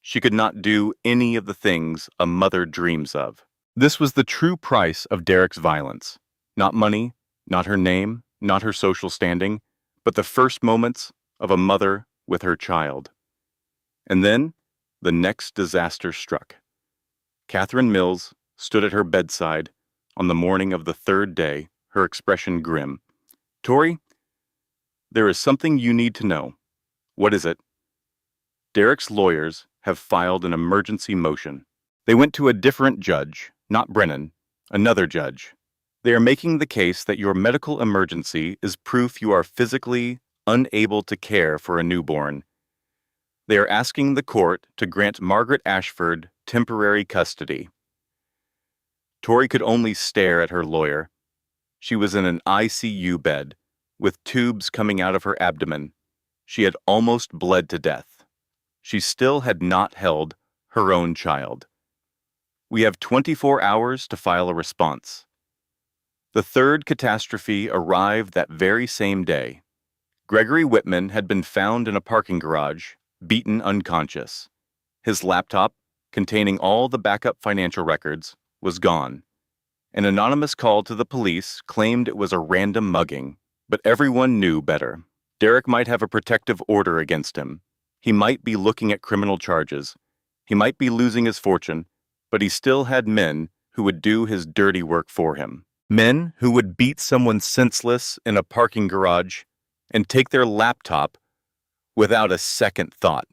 She could not do any of the things a mother dreams of. This was the true price of Derek's violence. Not money, not her name, not her social standing, but the first moments of a mother with her child. And then, the next disaster struck. Catherine Mills stood at her bedside on the morning of the third day, her expression grim. Tori, there is something you need to know. What is it? Derek's lawyers have filed an emergency motion. They went to a different judge, not Brennan, another judge. They are making the case that your medical emergency is proof you are physically unable to care for a newborn. They are asking the court to grant Margaret Ashford temporary custody. Tori could only stare at her lawyer. She was in an ICU bed, with tubes coming out of her abdomen. She had almost bled to death. She still had not held her own child. We have 24 hours to file a response. The third catastrophe arrived that very same day. Gregory Whitman had been found in a parking garage, beaten unconscious. His laptop, containing all the backup financial records, was gone. An anonymous call to the police claimed it was a random mugging, but everyone knew better. Derek might have a protective order against him. He might be looking at criminal charges. He might be losing his fortune, but he still had men who would do his dirty work for him. Men who would beat someone senseless in a parking garage and take their laptop without a second thought.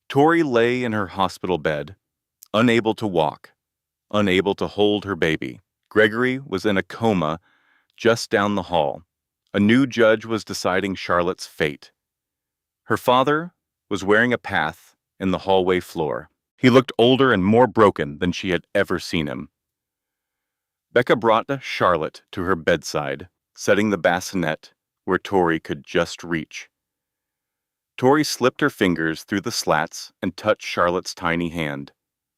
Tori lay in her hospital bed, unable to walk, unable to hold her baby. Gregory was in a coma just down the hall. A new judge was deciding Charlotte's fate. Her father was wearing a path in the hallway floor. He looked older and more broken than she had ever seen him. Becca brought Charlotte to her bedside, setting the bassinet where Tori could just reach. Tori slipped her fingers through the slats and touched Charlotte's tiny hand.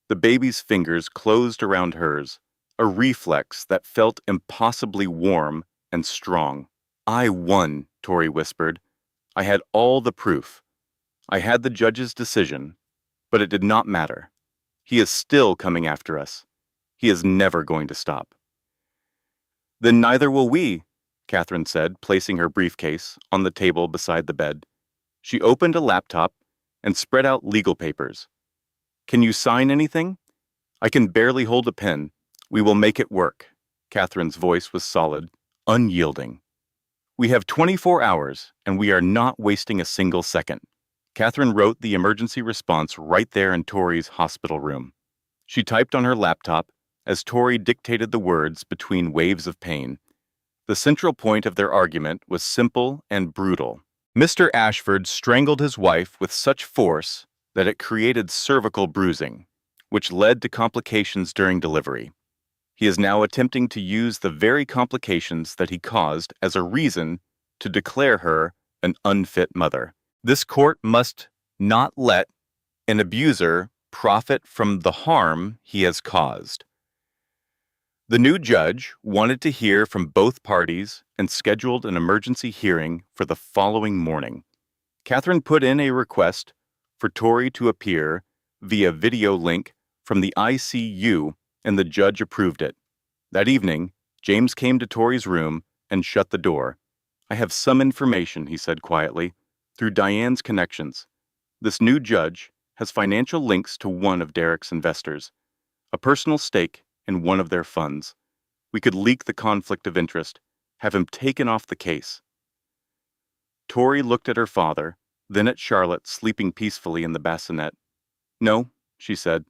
The baby's fingers closed around hers, a reflex that felt impossibly warm and strong. "I won," Tori whispered. "I had all the proof. I had the judge's decision, but it did not matter. He is still coming after us. He is never going to stop." "Then neither will we," Catherine said, placing her briefcase on the table beside the bed. She opened a laptop and spread out legal papers. "Can you sign anything?" "I can barely hold a pen. We will make it work." Catherine's voice was solid, unyielding. "We have 24 hours, and we are not wasting a single second." Catherine wrote the emergency response right there in Tori's hospital room. She typed on her laptop as Tori dictated the words between waves of pain. The central point of their argument was simple and brutal. Mr. Ashford strangled his wife with such force that it created cervical bruising, which led to complications during delivery. He is now attempting to use the very complications that he caused as a reason to declare her an unfit mother. This court must not let an abuser profit from the harm he has caused. The new judge wanted to hear from both parties and scheduled an emergency hearing for the following morning. Catherine put in a request for Tori to appear via video link from the ICU, and the judge approved it. That evening, James came to Tori's room and shut the door. "I have some information," he said quietly, "through Diane's connections. This new judge has financial links to one of Derek's investors, a personal stake in one of their funds. We could leak the conflict of interest, have him taken off the case." Tori looked at her father, then at Charlotte sleeping peacefully in the bassinet. "No," she said.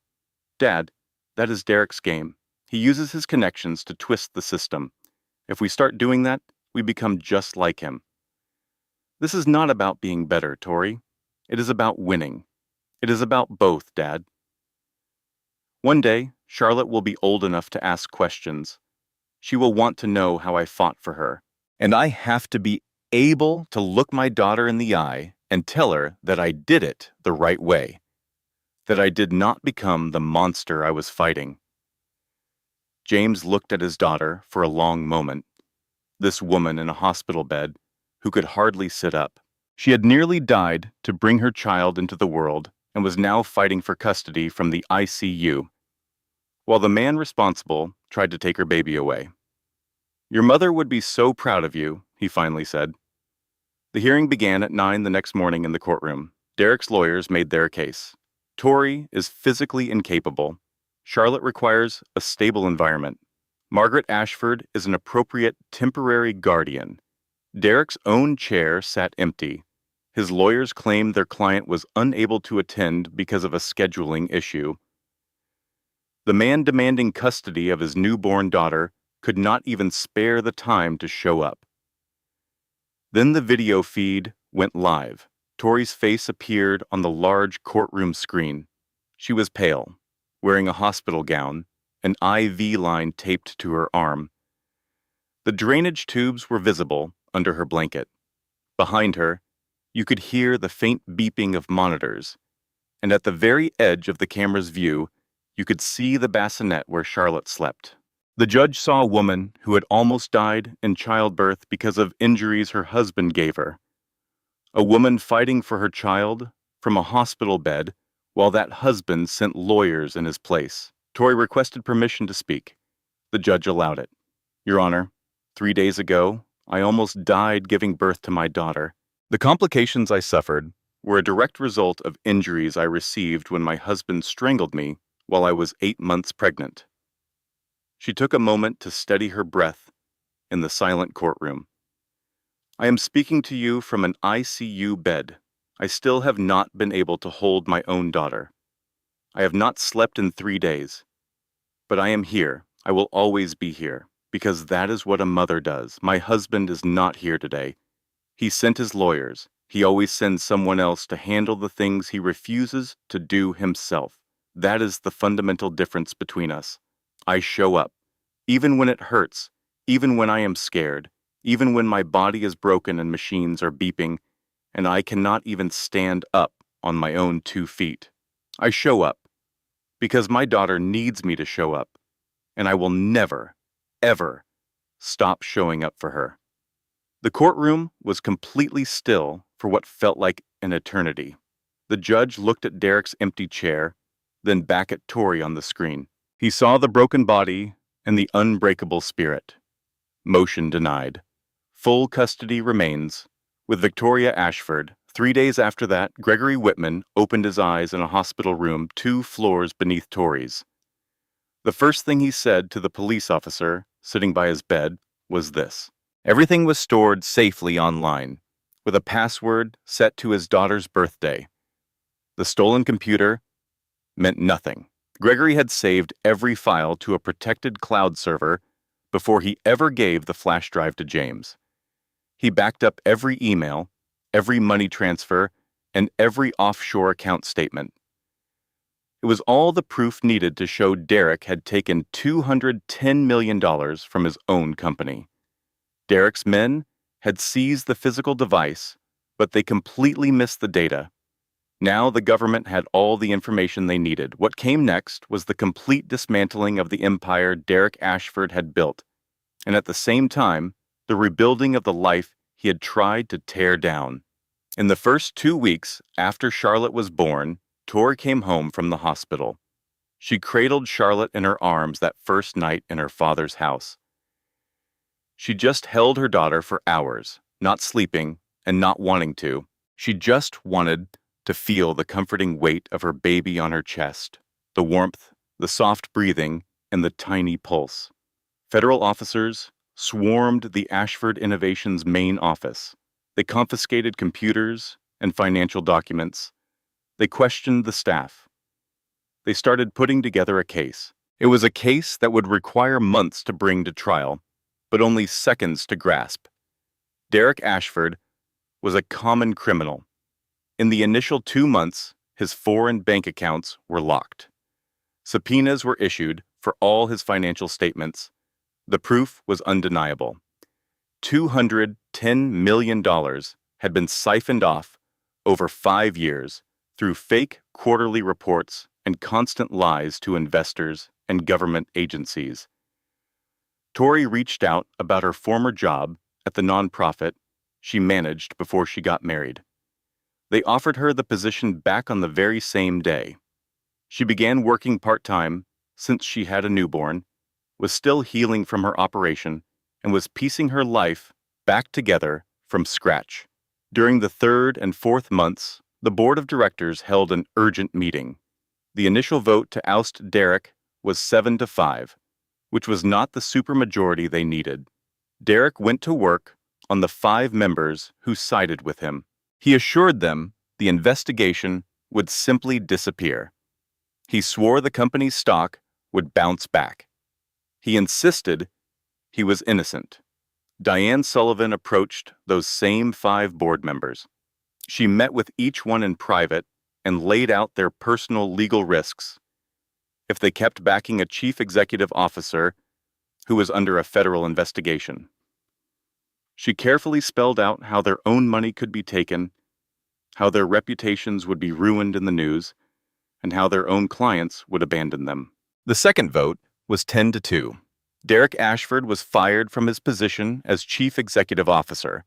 "Dad, that is Derek's game. He uses his connections to twist the system. If we start doing that, we become just like him." "This is not about being better, Tori. It is about winning. It is about both, Dad." One day, Charlotte will be old enough to ask questions. She will want to know how I fought for her. And I have to be able to look my daughter in the eye and tell her that I did it the right way, that I did not become the monster I was fighting. James looked at his daughter for a long moment. This woman in a hospital bed who could hardly sit up. She had nearly died to bring her child into the world and was now fighting for custody from the ICU, while the man responsible tried to take her baby away. "Your mother would be so proud of you," he finally said. The hearing began at 9 the next morning in the courtroom. Derek's lawyers made their case. Tori is physically incapable. Charlotte requires a stable environment. Margaret Ashford is an appropriate temporary guardian. Derek's own chair sat empty. His lawyers claimed their client was unable to attend because of a scheduling issue. The man demanding custody of his newborn daughter could not even spare the time to show up. Then the video feed went live. Tori's face appeared on the large courtroom screen. She was pale, wearing a hospital gown, an IV line taped to her arm. The drainage tubes were visible under her blanket. Behind her, you could hear the faint beeping of monitors, and at the very edge of the camera's view, you could see the bassinet where Charlotte slept. The judge saw a woman who had almost died in childbirth because of injuries her husband gave her. A woman fighting for her child from a hospital bed while that husband sent lawyers in his place. Tori requested permission to speak. The judge allowed it. "Your Honor, 3 days ago, I almost died giving birth to my daughter. The complications I suffered were a direct result of injuries I received when my husband strangled me while I was 8 months pregnant." She took a moment to steady her breath in the silent courtroom. "I am speaking to you from an ICU bed. I still have not been able to hold my own daughter. I have not slept in 3 days. But I am here. I will always be here, because that is what a mother does. My husband is not here today. He sent his lawyers. He always sends someone else to handle the things he refuses to do himself. That is the fundamental difference between us. I show up, even when it hurts, even when I am scared, even when my body is broken and machines are beeping, and I cannot even stand up on my own 2 feet. I show up because my daughter needs me to show up, and I will never, ever stop showing up for her. The courtroom was completely still for what felt like an eternity. The judge looked at Derek's empty chair, then back at Tori on the screen. He saw the broken body and the unbreakable spirit. Motion denied. Full custody remains. With Victoria Ashford, 3 days after that, Gregory Whitman opened his eyes in a hospital room 2 floors beneath Tori's. The first thing he said to the police officer sitting by his bed was this. Everything was stored safely online, with a password set to his daughter's birthday. The stolen computer meant nothing. Gregory had saved every file to a protected cloud server before he ever gave the flash drive to James. He backed up every email, every money transfer, and every offshore account statement. It was all the proof needed to show Derek had taken $210 million from his own company. Derek's men had seized the physical device, but they completely missed the data. Now the government had all the information they needed. What came next was the complete dismantling of the empire Derek Ashford had built, and at the same time, the rebuilding of the life he had tried to tear down. In the first 2 weeks after Charlotte was born, Tori came home from the hospital. She cradled Charlotte in her arms that first night in her father's house. She just held her daughter for hours, not sleeping and not wanting to. She just wanted to feel the comforting weight of her baby on her chest, the warmth, the soft breathing, and the tiny pulse. Federal officers swarmed the Ashford Innovations main office. They confiscated computers and financial documents. They questioned the staff. They started putting together a case. It was a case that would require months to bring to trial, but only seconds to grasp. Derek Ashford was a common criminal. In the initial 2 months, his foreign bank accounts were locked. Subpoenas were issued for all his financial statements. The proof was undeniable. $210 million had been siphoned off over 5 years through fake quarterly reports and constant lies to investors and government agencies. Tori reached out about her former job at the nonprofit she managed before she got married. They offered her the position back on the very same day. She began working part-time since she had a newborn, was still healing from her operation, and was piecing her life back together from scratch. During the 3rd and 4th months, the board of directors held an urgent meeting. The initial vote to oust Derek was 7-5, which was not the supermajority they needed. Derek went to work on the 5 members who sided with him. He assured them the investigation would simply disappear. He swore the company's stock would bounce back. He insisted he was innocent. Diane Sullivan approached those same 5 board members. She met with each one in private and laid out their personal legal risks if they kept backing a chief executive officer who was under a federal investigation. She carefully spelled out how their own money could be taken, how their reputations would be ruined in the news, and how their own clients would abandon them. The second vote was 10-2. Derek Ashford was fired from his position as chief executive officer.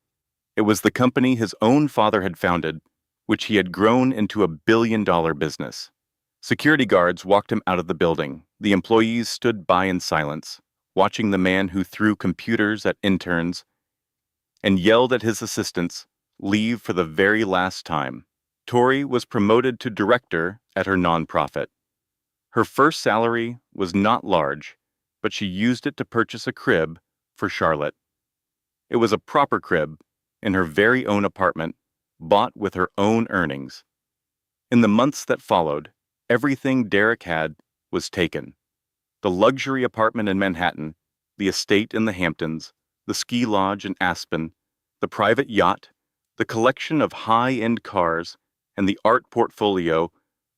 It was the company his own father had founded, which he had grown into a billion-dollar business. Security guards walked him out of the building. The employees stood by in silence, watching the man who threw computers at interns and yelled at his assistants, leave for the very last time. Tori was promoted to director at her nonprofit. Her first salary was not large, but she used it to purchase a crib for Charlotte. It was a proper crib in her very own apartment bought with her own earnings. In the months that followed, everything Derek had was taken. The luxury apartment in Manhattan, the estate in the Hamptons, the ski lodge in Aspen, the private yacht, the collection of high-end cars, and the art portfolio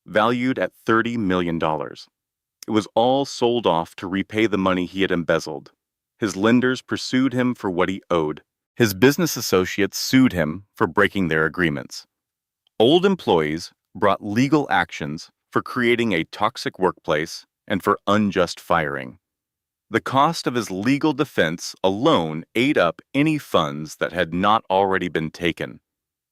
valued at $30 million. It was all sold off to repay the money he had embezzled. His lenders pursued him for what he owed. His business associates sued him for breaking their agreements. Old employees brought legal actions for creating a toxic workplace and for unjust firing. The cost of his legal defense alone ate up any funds that had not already been taken.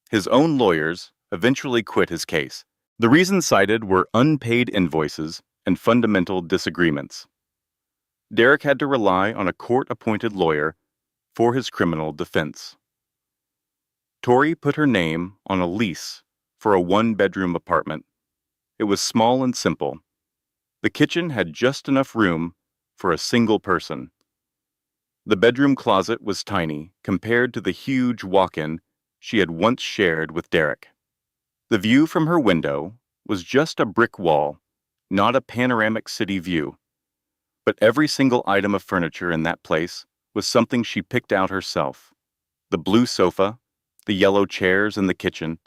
His own lawyers eventually quit his case. The reasons cited were unpaid invoices and fundamental disagreements. Derek had to rely on a court-appointed lawyer for his criminal defense. Tori put her name on a lease for a one-bedroom apartment. It was small and simple. The kitchen had just enough room for a single person. The bedroom closet was tiny compared to the huge walk-in she had once shared with Derek. The view from her window was just a brick wall, not a panoramic city view. But every single item of furniture in that place was something she picked out herself. The blue sofa, the yellow chairs in the kitchen,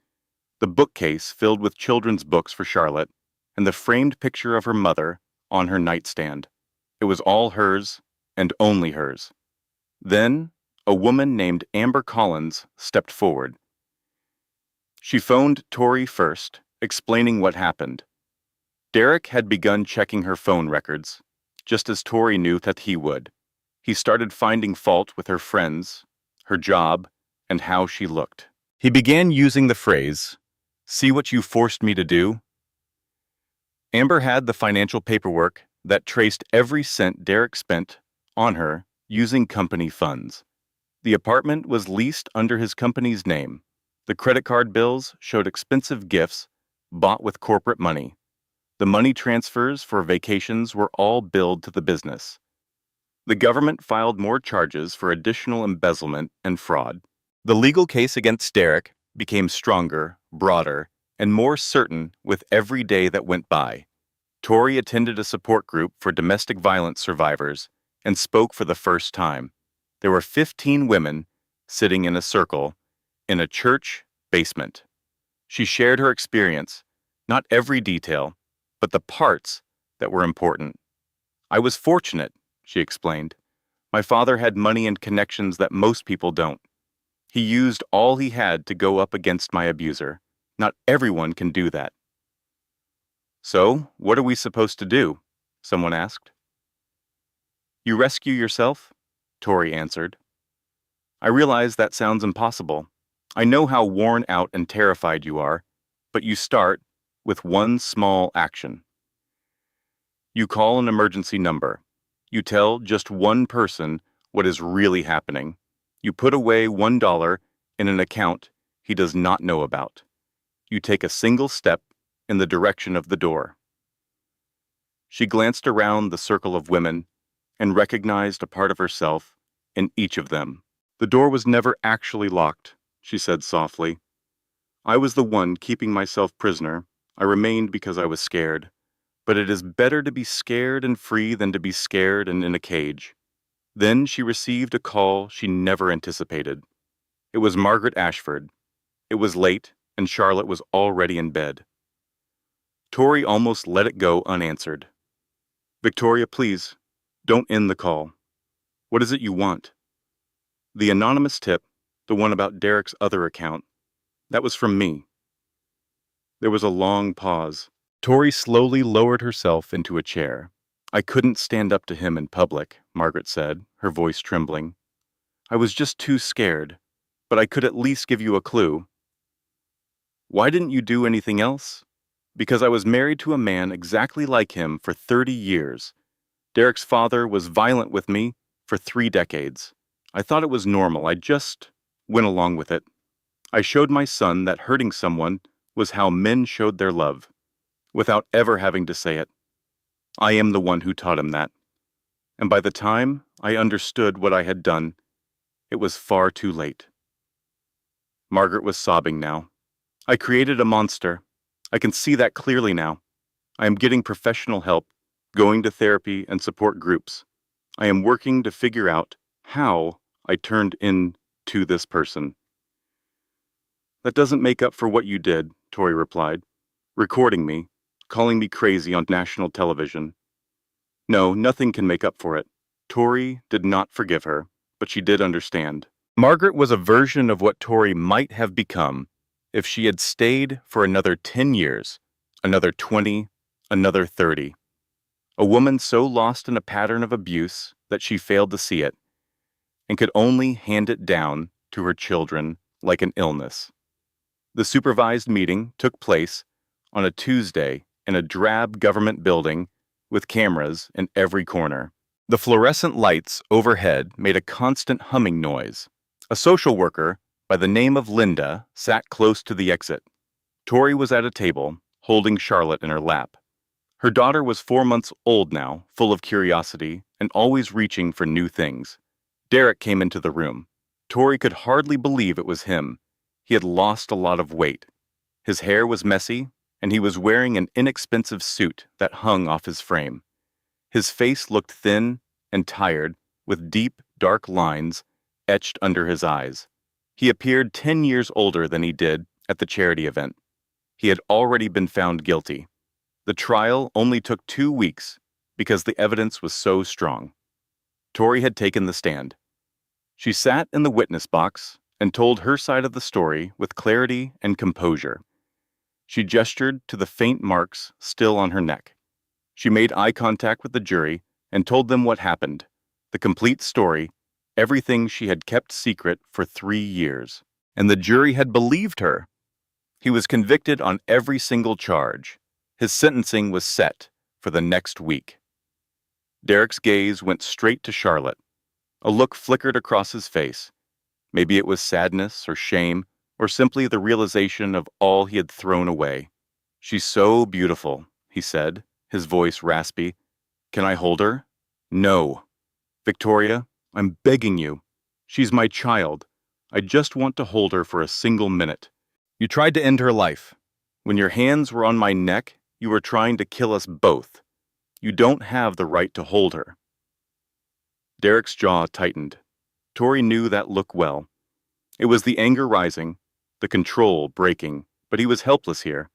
the bookcase filled with children's books for Charlotte, and the framed picture of her mother on her nightstand. It was all hers and only hers. Then, a woman named Amber Collins stepped forward. She phoned Tori first, explaining what happened. Derek had begun checking her phone records, just as Tori knew that he would. He started finding fault with her friends, her job, and how she looked. He began using the phrase, "See what you forced me to do?" Amber had the financial paperwork that traced every cent Derek spent on her using company funds. The apartment was leased under his company's name. The credit card bills showed expensive gifts bought with corporate money. The money transfers for vacations were all billed to the business. The government filed more charges for additional embezzlement and fraud. The legal case against Derek became stronger, broader, and more certain with every day that went by. Tori attended a support group for domestic violence survivors and spoke for the first time. There were 15 women sitting in a circle in a church basement. She shared her experience, not every detail, but the parts that were important. "I was fortunate," she explained. "My father had money and connections that most people don't. He used all he had to go up against my abuser. Not everyone can do that." "So, what are we supposed to do?" someone asked. "You rescue yourself," Tori answered. "I realize that sounds impossible. I know how worn out and terrified you are, but you start with one small action. You call an emergency number. You tell just one person what is really happening. You put away $1 in an account he does not know about. You take a single step in the direction of the door." She glanced around the circle of women and recognized a part of herself in each of them. "The door was never actually locked," she said softly. "I was the one keeping myself prisoner. I remained because I was scared. But it is better to be scared and free than to be scared and in a cage." Then she received a call she never anticipated. It was Margaret Ashford. It was late, and Charlotte was already in bed. Tori almost let it go unanswered. "Victoria, please, don't end the call. What is it you want?" "The anonymous tip, the one about Derek's other account, that was from me." There was a long pause. Tori slowly lowered herself into a chair. "I couldn't stand up to him in public," Margaret said, her voice trembling. "I was just too scared, but I could at least give you a clue." "Why didn't you do anything else?" "Because I was married to a man exactly like him for 30 years. Derek's father was violent with me for 3 decades. I thought it was normal. I just went along with it. I showed my son that hurting someone was how men showed their love, without ever having to say it. I am the one who taught him that. And by the time I understood what I had done, it was far too late." Margaret was sobbing now. I created a monster. I can see that clearly now. I am getting professional help, going to therapy and support groups. I am working to figure out how I turned into this person. That doesn't make up for what you did, Tori replied, recording me, calling me crazy on national television. No, nothing can make up for it. Tori did not forgive her, but she did understand. Margaret was a version of what Tori might have become if she had stayed for another 10 years, another 20, another 30. A woman so lost in a pattern of abuse that she failed to see it and could only hand it down to her children like an illness. The supervised meeting took place on a Tuesday in a drab government building with cameras in every corner. The fluorescent lights overhead made a constant humming noise. A social worker by the name of Linda sat close to the exit. Tori was at a table, holding Charlotte in her lap. Her daughter was 4 months old now, full of curiosity and always reaching for new things. Derek came into the room. Tori could hardly believe it was him. He had lost a lot of weight. His hair was messy, and he was wearing an inexpensive suit that hung off his frame. His face looked thin and tired, with deep, dark lines etched under his eyes. He appeared 10 years older than he did at the charity event. He had already been found guilty. The trial only took 2 weeks because the evidence was so strong. Tori had taken the stand. She sat in the witness box and told her side of the story with clarity and composure. She gestured to the faint marks still on her neck. She made eye contact with the jury and told them what happened, the complete story, everything she had kept secret for 3 years. And the jury had believed her. He was convicted on every single charge. His sentencing was set for the next week. Derek's gaze went straight to Charlotte. A look flickered across his face. Maybe it was sadness or shame, or simply the realization of all he had thrown away. "She's so beautiful," he said, his voice raspy. "Can I hold her?" "No. Victoria, I'm begging you. She's my child. I just want to hold her for a single minute. You tried to end her life. When your hands were on my neck, you were trying to kill us both. You don't have the right to hold her." Derek's jaw tightened. Tori knew that look well. It was the anger rising, the control breaking, but he was helpless here.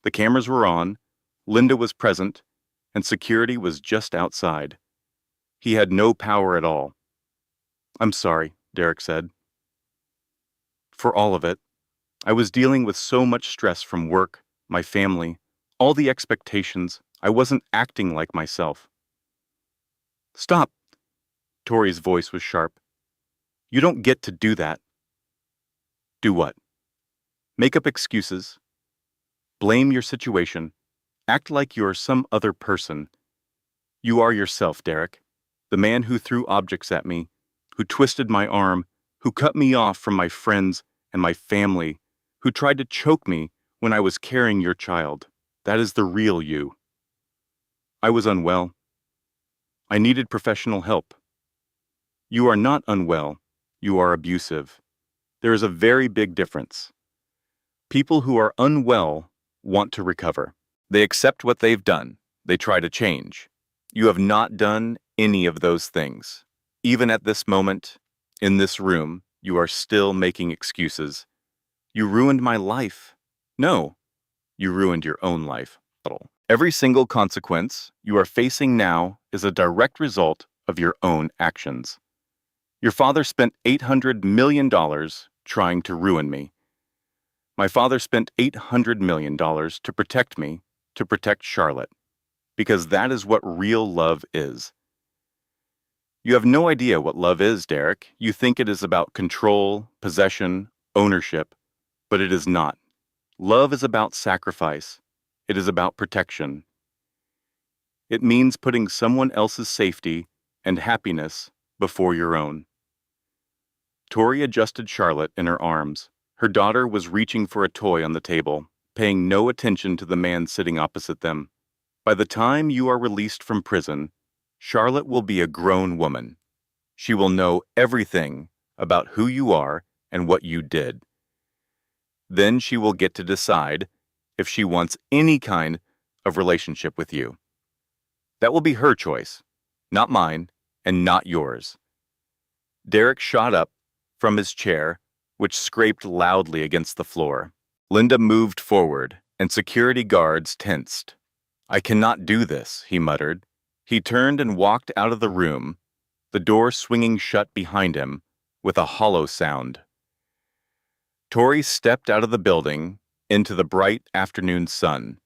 The cameras were on, Linda was present, and security was just outside. He had no power at all. "I'm sorry," Derek said. "For all of it. I was dealing with so much stress from work, my family, all the expectations. I wasn't acting like myself." "Stop!" Tori's voice was sharp. "You don't get to do that." "Do what?" "Make up excuses. Blame your situation. Act like you're some other person. You are yourself, Derek. The man who threw objects at me, who twisted my arm, who cut me off from my friends and my family, who tried to choke me when I was carrying your child. That is the real you." "I was unwell. I needed professional help." "You are not unwell. You are abusive. There is a very big difference. People who are unwell want to recover. They accept what they've done. They try to change. You have not done any of those things. Even at this moment, in this room, you are still making excuses. You ruined my life." "No, you ruined your own life." Every single consequence you are facing now is a direct result of your own actions. Your father spent $800 million trying to ruin me. My father spent $800 million to protect me, to protect Charlotte, because that is what real love is. You have no idea what love is, Derek. You think it is about control, possession, ownership, but it is not. Love is about sacrifice. It is about protection. It means putting someone else's safety and happiness before your own. Tori adjusted Charlotte in her arms. Her daughter was reaching for a toy on the table, paying no attention to the man sitting opposite them. By the time you are released from prison, Charlotte will be a grown woman. She will know everything about who you are and what you did. Then she will get to decide if she wants any kind of relationship with you. That will be her choice, not mine, and not yours. Derek shot up from his chair, which scraped loudly against the floor. Linda moved forward, and security guards tensed. "I cannot do this," he muttered. He turned and walked out of the room, the door swinging shut behind him with a hollow sound. Tori stepped out of the building into the bright afternoon sun.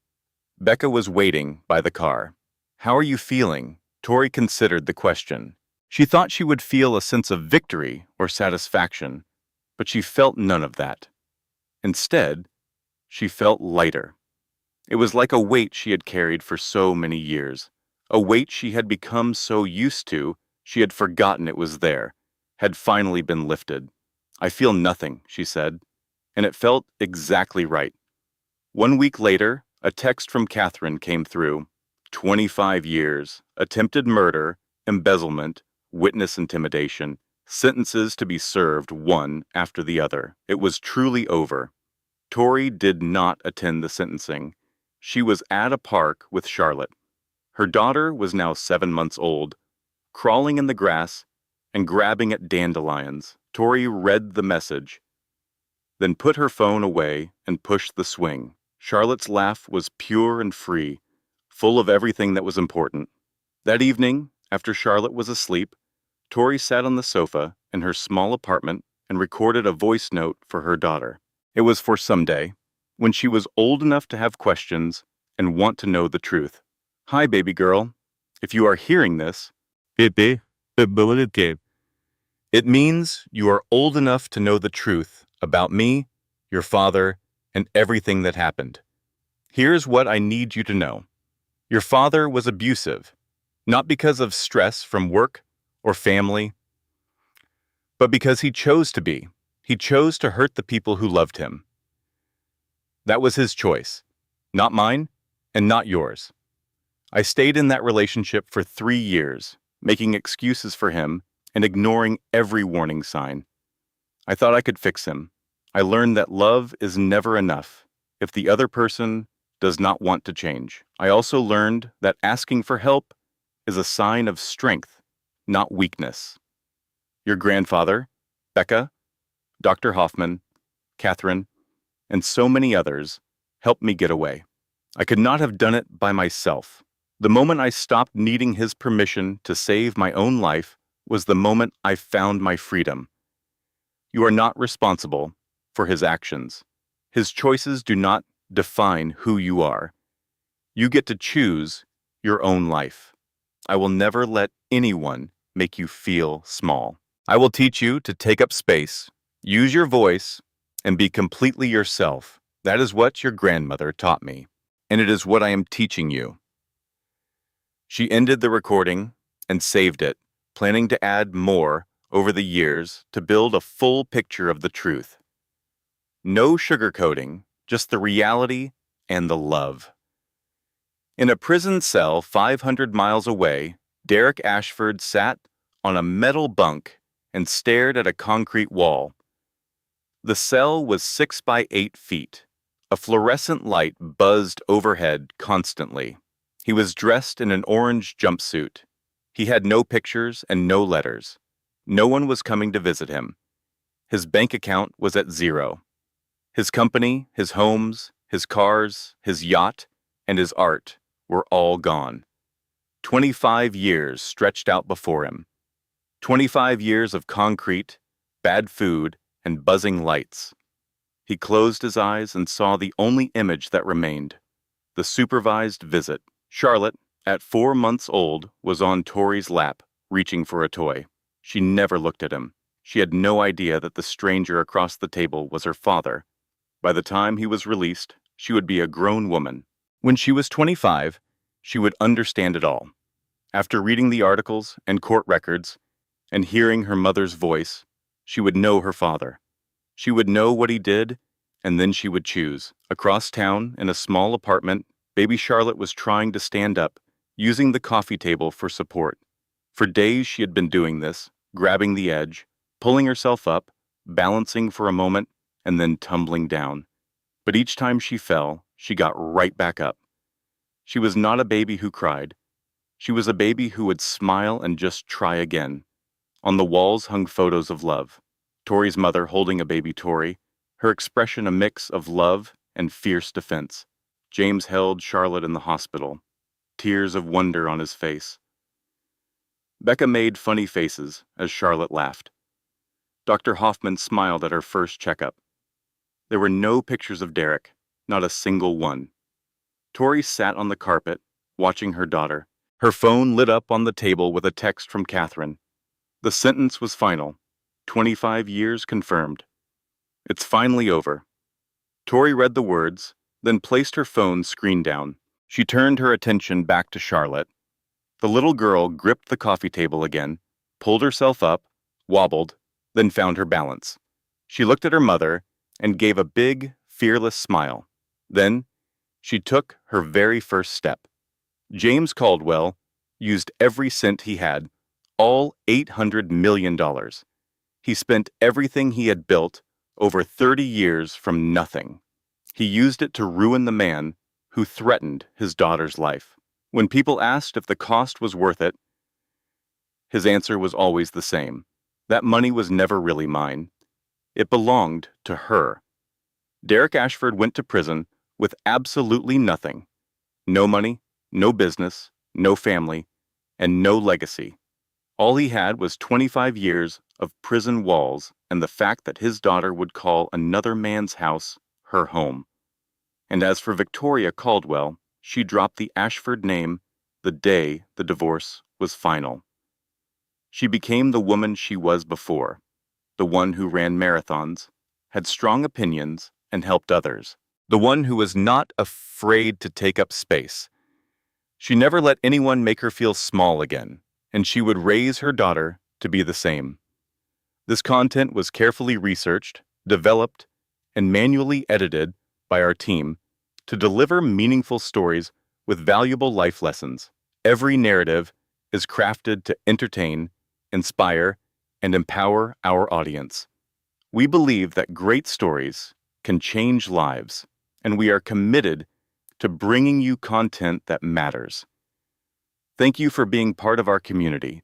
Becca was waiting by the car. "How are you feeling?" Tori considered the question. She thought she would feel a sense of victory or satisfaction, but she felt none of that. Instead, she felt lighter. It was like a weight she had carried for so many years, a weight she had become so used to she had forgotten it was there, had finally been lifted. "I feel nothing," she said, and it felt exactly right. 1 week later, a text from Catherine came through. 25 years, attempted murder, embezzlement, witness intimidation, sentences to be served one after the other. It was truly over. Tori did not attend the sentencing. She was at a park with Charlotte. Her daughter was now 7 months old, crawling in the grass and grabbing at dandelions. Tori read the message, then put her phone away and pushed the swing. Charlotte's laugh was pure and free, full of everything that was important. That evening, after Charlotte was asleep, Tori sat on the sofa in her small apartment and recorded a voice note for her daughter. It was for someday, when she was old enough to have questions and want to know the truth. "Hi, baby girl. If you are hearing this, it means you are old enough to know the truth about me, your father, and everything that happened. Here's what I need you to know. Your father was abusive, not because of stress from work or family, but because he chose to be. He chose to hurt the people who loved him. That was his choice, not mine and not yours. I stayed in that relationship for 3 years, making excuses for him and ignoring every warning sign. I thought I could fix him. I learned that love is never enough if the other person does not want to change. I also learned that asking for help is a sign of strength, not weakness. Your grandfather, Becca, Dr. Hoffman, Catherine, and so many others helped me get away. I could not have done it by myself. The moment I stopped needing his permission to save my own life was the moment I found my freedom. You are not responsible for his actions. His choices do not define who you are. You get to choose your own life. I will never let anyone make you feel small. I will teach you to take up space, use your voice, and be completely yourself. That is what your grandmother taught me, and it is what I am teaching you." She ended the recording and saved it, planning to add more over the years to build a full picture of the truth. No sugarcoating, just the reality and the love. In a prison cell 500 miles away, Derek Ashford sat on a metal bunk and stared at a concrete wall. The cell was 6 by 8 feet. A fluorescent light buzzed overhead constantly. He was dressed in an orange jumpsuit. He had no pictures and no letters. No one was coming to visit him. His bank account was at zero. His company, his homes, his cars, his yacht, and his art were all gone. 25 years stretched out before him. 25 years of concrete, bad food, and buzzing lights. He closed his eyes and saw the only image that remained, the supervised visit. Charlotte, at 4 months old, was on Tori's lap, reaching for a toy. She never looked at him. She had no idea that the stranger across the table was her father. By the time he was released, she would be a grown woman. When she was 25, she would understand it all. After reading the articles and court records and hearing her mother's voice, she would know her father. She would know what he did, and then she would choose. Across town, in a small apartment, baby Charlotte was trying to stand up, using the coffee table for support. For days she had been doing this, grabbing the edge, pulling herself up, balancing for a moment, and then tumbling down. But each time she fell, she got right back up. She was not a baby who cried. She was a baby who would smile and just try again. On the walls hung photos of love. Tori's mother holding a baby Tori, her expression a mix of love and fierce defense. James held Charlotte in the hospital, tears of wonder on his face. Becca made funny faces as Charlotte laughed. Dr. Hoffman smiled at her first checkup. There were no pictures of Derek, not a single one. Tori sat on the carpet, watching her daughter. Her phone lit up on the table with a text from Catherine. The sentence was final. 25 years confirmed. It's finally over. Tori read the words, then placed her phone screen down. She turned her attention back to Charlotte. The little girl gripped the coffee table again, pulled herself up, wobbled, then found her balance. She looked at her mother and gave a big, fearless smile. Then, she took her very first step. James Caldwell used every cent he had, all $800 million. He spent everything he had built over 30 years from nothing. He used it to ruin the man who threatened his daughter's life. When people asked if the cost was worth it, his answer was always the same. That money was never really mine. It belonged to her. Derek Ashford went to prison with absolutely nothing. No money, no business, no family, and no legacy. All he had was 25 years of prison walls and the fact that his daughter would call another man's house her home. And as for Victoria Caldwell, she dropped the Ashford name the day the divorce was final. She became the woman she was before, the one who ran marathons, had strong opinions, and helped others, the one who was not afraid to take up space. She never let anyone make her feel small again, and she would raise her daughter to be the same. This content was carefully researched, developed, and manually edited by our team to deliver meaningful stories with valuable life lessons. Every narrative is crafted to entertain, inspire, and empower our audience. We believe that great stories can change lives, and we are committed to bringing you content that matters. Thank you for being part of our community.